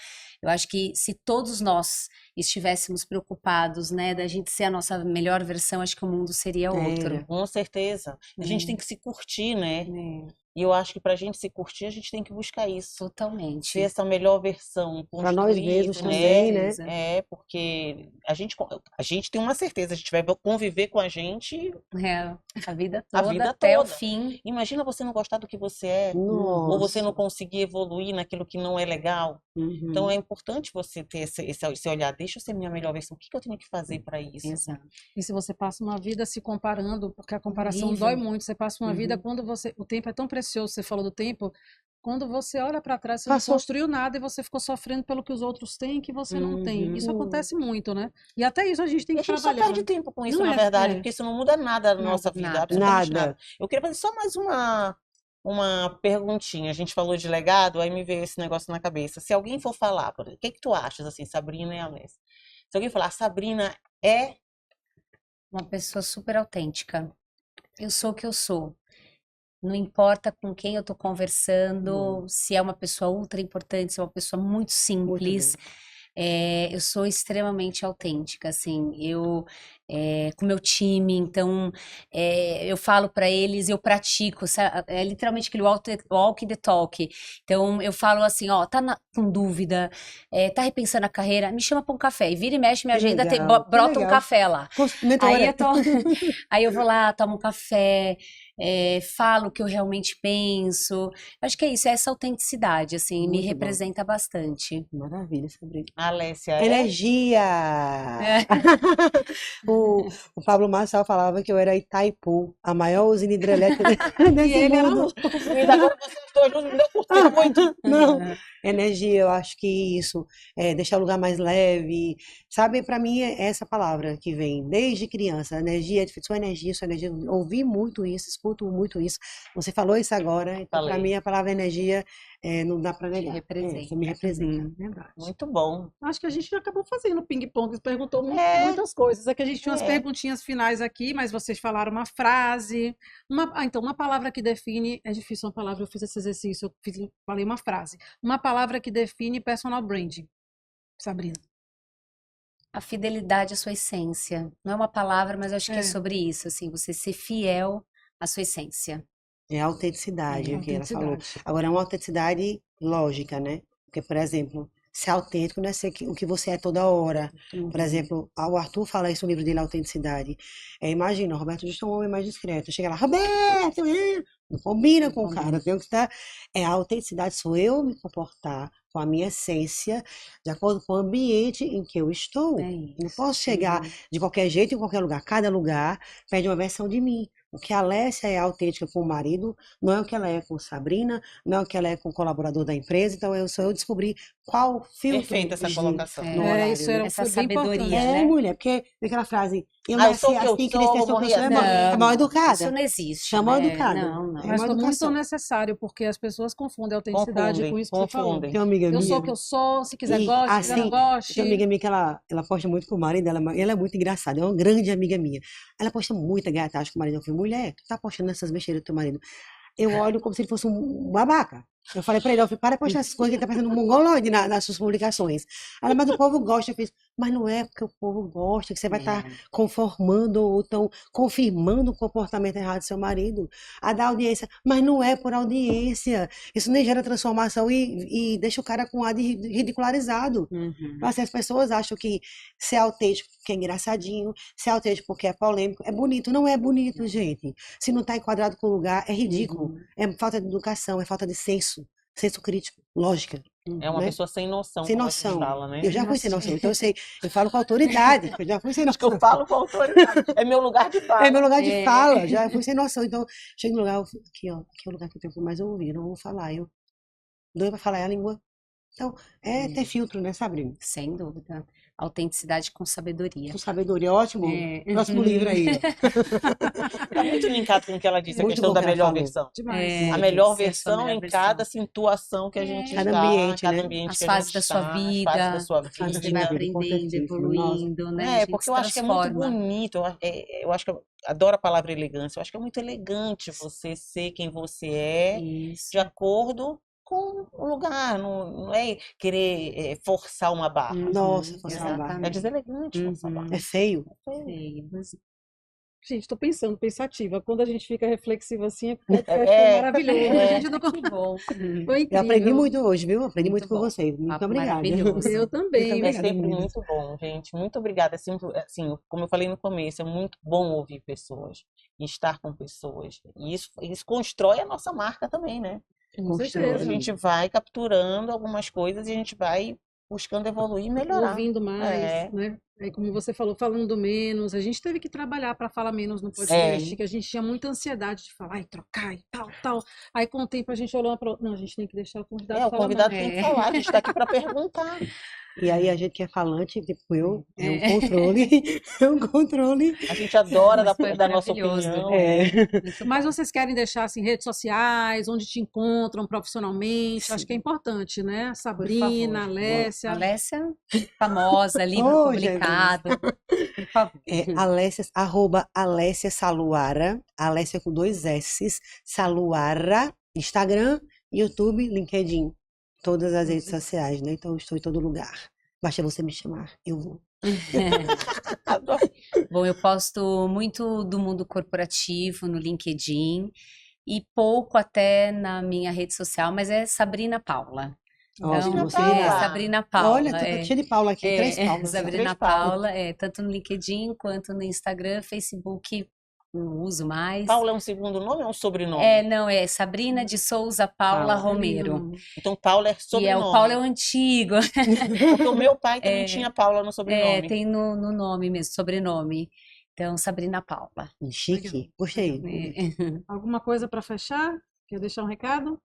Eu acho que se todos nós estivéssemos preocupados, né, da gente ser a nossa melhor versão, acho que o mundo seria outro. Era. Com certeza. A gente tem que se curtir, né? É, E eu acho que pra gente se curtir, a gente tem que buscar isso. Ser totalmente. essa melhor versão, Para nós construir mesmos isso, também, né? né? É, porque a gente tem uma certeza, a gente vai conviver com a gente É, a vida a toda vida até o toda. fim. Imagina você não gostar do que você é, ou você não Nossa. conseguir evoluir naquilo que não é legal. Então Uhum. é importante você ter esse olhar, deixa eu ser minha melhor versão, o que eu tenho que fazer para isso? Exato. E se você passa uma vida se comparando, porque a comparação dói Horrível. muito, você passa uma vida Uhum. quando você, o tempo é tão precioso, você falou do tempo, quando você olha para trás, você não Passou. construiu nada e você ficou sofrendo pelo que os outros têm que você não tem. Isso Uhum. acontece muito, né? E até isso a gente tem E a que gente só trabalhar. perde tempo com isso, Não na é, verdade, é. porque isso não muda nada na nossa vida, Nada. absolutamente nada. Nada. Eu queria fazer só mais uma perguntinha. A gente falou de legado, aí me veio esse negócio na cabeça. Se alguém for falar, o que que tu achas, assim, Sabrina e Alessia? Se alguém falar, Sabrina é Uma pessoa super autêntica. Eu sou o que eu sou. Não importa com quem eu tô conversando, se é uma pessoa ultra importante, se é uma pessoa muito Muito simples. bom. Eu sou extremamente autêntica, assim, com meu time, então, eu falo pra eles, eu pratico, é literalmente aquele walk the talk. Então, eu falo assim, ó, com dúvida, tá repensando a carreira, me chama pra um café, e vira e mexe, minha Que agenda, legal, que brota um legal. café lá. Aí Mentora. eu, to- Aí eu vou lá, tomo um café, falo o que eu realmente penso. Acho que é isso, é essa autenticidade, assim, me Muito bom. representa bastante. Maravilha, Sabrina. a Alessia é? Energia! É. O Pablo Marçal falava que eu era Itaipu, a maior usina hidrelétrica E desse ele era mundo. E agora vocês dois não deu curtir muito. Não, energia, eu acho que isso é deixar o lugar mais leve, sabe? Para mim é essa palavra que vem desde criança, energia, sua energia, sua energia. Ouvi muito isso, escuto muito isso. Você falou isso agora, então para Falei. mim a palavra energia não dá para negar. representa. Você me representa, verdade. Muito bom. Acho que a gente acabou fazendo ping-pong, perguntou É. muitas coisas. É que a gente tinha umas É. perguntinhas finais aqui, mas vocês falaram uma frase. Então, uma palavra que define. É difícil uma palavra, eu fiz esse exercício, falei uma frase. Uma palavra que define personal branding. Sabrina. A fidelidade à sua essência. Não é uma palavra, mas acho que é É. sobre isso, assim, você ser fiel à sua essência. É a autenticidade, o que ela falou. Autenticidade. Agora, é uma autenticidade lógica, né? Porque, por exemplo, ser autêntico não é ser o que você é toda hora. Por exemplo, o Arthur fala isso no livro dele, Autenticidade. Imagina, o Roberto Justo é um homem mais discreto. Chega lá, Roberto, não combina com o cara. Tem que estar. A autenticidade sou eu me comportar com a minha essência, de acordo com o ambiente em que eu estou. É Eu não isso. posso chegar de qualquer jeito em qualquer lugar. Cada lugar pede uma versão de mim. O que a Alessia é autêntica com o marido, não é o que ela é com Sabrina, não é o que ela é com o colaborador da empresa. Então, eu descobri qual filtro Perfeita essa de- colocação. no horário, isso né? Essa foi bem sabedoria, importante. né? Mulher, porque aquela frase, eu Eu nasci sou o que eu assim, sou, cresci vou assim, morrer eu sou, assim. é mal Isso educada. não existe, É mal né? educada. Não, não. É Mas uma foi muito educação. necessário, porque as pessoas confundem a autenticidade com isso que você falou. confundem. Tem uma amiga Eu minha. sou o que eu sou, se quiser E, goste, se quiser não assim, goste. tem uma amiga minha que ela posta muito com o marido dela, ela é muito engraçada, é uma grande amiga minha. Ela posta muita gaiatagem com o marido. Eu falei, mulher, tu tá postando essas besteiras do teu marido. Eu olho como se ele fosse um babaca. Eu falei pra ele, eu falei, para de postar essas coisas que ele tá parecendo um mongoloide nas suas publicações. Ela, mas o povo gosta. Eu fiz, Mas não é porque o povo gosta, que você vai estar É. conformando ou então confirmando o comportamento errado do seu marido. A dar audiência, mas não é por audiência. Isso nem gera transformação e deixa o cara com ar de ridicularizado. Uhum. Assim, as pessoas acham que ser autêntico porque é engraçadinho, ser autêntico porque é polêmico, é bonito. Não é bonito, gente. Se não está enquadrado com o lugar, é ridículo. Uhum. É falta de educação, é falta de senso crítico, lógica, É uma né? pessoa sem noção, Sem como a gente noção. fala, né? Eu já fui sem Nossa. noção, então eu sei, eu falo com autoridade, eu já fui sem Acho que eu noção. falo com autoridade. É meu lugar de fala. É meu lugar de É. fala, já fui sem noção. Então, chego no lugar, aqui, ó, aqui é o lugar que eu tenho que mais ouvir, não vou falar. Eu doido pra falar é a língua. Então, é ter filtro, né, Sabrina? Sem dúvida. Autenticidade com sabedoria. Com sabedoria, ótimo. É. Próximo livro aí. Tá muito linkado com o que ela disse, a Muito questão bom da que ela melhor falou. versão. Demais. É, A melhor ser a sua versão melhor em versão. cada situação que a gente Cada está, ambiente, cada né? ambiente As que a fases gente da sua está, as fases da sua vida, Fase a da gente minha vai vida, aprendendo, importantíssimo. Nossa. evoluindo, né? A É, gente porque se eu acho que é muito transforma. bonito, eu acho que eu adoro a palavra elegância, eu acho que é muito elegante você ser quem você é, Isso. de acordo com o lugar, não é querer forçar uma barra. Nossa, Uhum, forçar a barra. É exatamente. deselegante forçar a barra. É feio. Feio. Gente, estou pensando, pensativa. Quando a gente fica reflexiva assim, o podcast É, é maravilhoso. A gente não... Que bom. Foi Eu aprendi incrível. muito hoje, viu? Aprendi muito Muito com bom. vocês. Muito Papo obrigada. maravilhoso. Eu Muito também. É obrigada, sempre meninas. muito bom, gente. Muito obrigada. É sempre, assim, como eu falei no começo, é muito bom ouvir pessoas e estar com pessoas. E isso constrói a nossa marca também, né? Com Constrói. A certeza. gente vai capturando algumas coisas e a gente vai buscando evoluir e melhorar. Ouvindo mais, É. né? Aí, como você falou, falando menos. A gente teve que trabalhar para falar menos no podcast, que a gente tinha muita ansiedade de falar e trocar e tal, tal. Aí, com o tempo, a gente olhando para. Não, a gente tem que deixar o convidado O falar convidado mais. tem que falar, a gente está aqui para perguntar. E aí a gente que é falante, tipo eu, é um controle. É um controle. A gente adora Mas foi dar nossa maravilhoso. opinião. É. Muito Mas bom. vocês querem deixar assim redes sociais, onde te encontram profissionalmente? Acho que é importante, né? Sabrina, favor. Alessia. Alessia, famosa, livro Oh, publicado. Por favor. É Alessia, @Alessia Saluara, Alessia com 2 S's, Saluara, Instagram, YouTube, LinkedIn, todas as redes sociais, né? Então eu estou em todo lugar. Basta você me chamar, eu vou. Adoro. Bom, eu posto muito do mundo corporativo no LinkedIn e pouco até na minha rede social, mas é Sabrina Paula. Ótimo, Então, você Paula. irá. Sabrina Paula. Olha, tá cheio de Paula aqui, 3 Paulas. Sabrina 3 Paulas. Paula, tanto no LinkedIn quanto no Instagram, Facebook não uso mais. Paula é um segundo nome ou é um sobrenome? Não, é Sabrina de Souza Paula Romero. Então Paula é E sobrenome. o Paulo é o antigo. Porque o meu pai também tinha Paula no sobrenome. Tem no nome mesmo, sobrenome. Então, Sabrina Paula. Chique, gostei. É. Alguma coisa para fechar? Quer deixar um recado?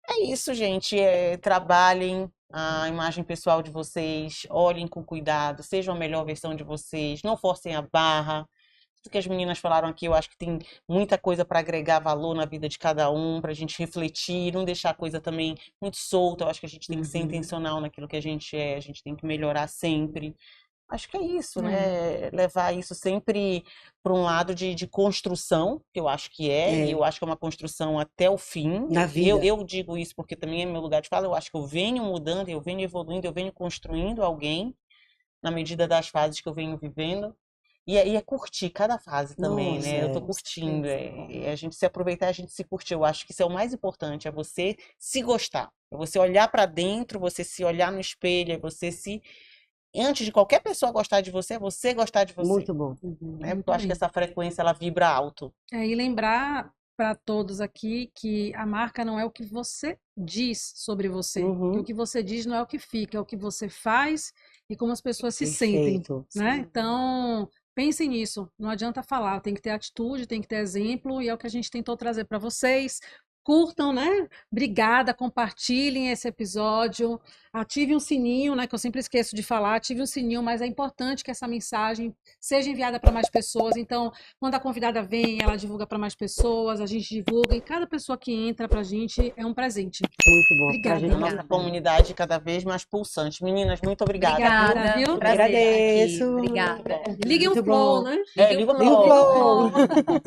É isso, gente. Trabalhem a imagem pessoal de vocês, olhem com cuidado, sejam a melhor versão de vocês, não forcem a barra. Tudo que as meninas falaram aqui, eu acho que tem muita coisa para agregar valor na vida de cada um, para a gente refletir, não deixar a coisa também muito solta. Eu acho que a gente tem que ser intencional naquilo que a gente tem que melhorar sempre. Acho que é isso, né? Levar isso sempre para um lado de construção, que eu acho que e eu acho que é uma construção até o fim. Na vida. Eu digo isso porque também é meu lugar de fala, eu acho que eu venho mudando, eu venho evoluindo, eu venho construindo alguém na medida das fases que eu venho vivendo. E é curtir cada fase também, Nossa, né? Eu tô com curtindo, a gente se aproveitar, a gente se curtir. Eu acho que isso é o mais importante, é você se gostar. É você olhar para dentro, você se olhar no espelho, é você antes de qualquer pessoa gostar de você, é você gostar de você. Muito bom. Né? Porque eu acho que essa frequência, ela vibra alto. E lembrar para todos aqui que a marca não é o que você diz sobre você. E o que você diz não é o que fica, é o que você faz e como as pessoas se sentem, Perfeito. né? Então, pensem nisso. Não adianta falar, tem que ter atitude, tem que ter exemplo e é o que a gente tentou trazer para vocês. Curtam, né? Obrigada, compartilhem esse episódio, ative um sininho, né? Que eu sempre esqueço de falar, ative um sininho, mas é importante que essa mensagem seja enviada para mais pessoas. Então, quando a convidada vem, ela divulga para mais pessoas, a gente divulga, e cada pessoa que entra pra gente é um presente. Muito bom. Obrigada. Pra A gente- nossa comunidade cada vez mais pulsante. Meninas, muito obrigada. Obrigada, viu? Prazer estar aqui. Agradeço. Obrigada. Liguem o Muito flow, bom. né? Liga o Liga o flow. flow.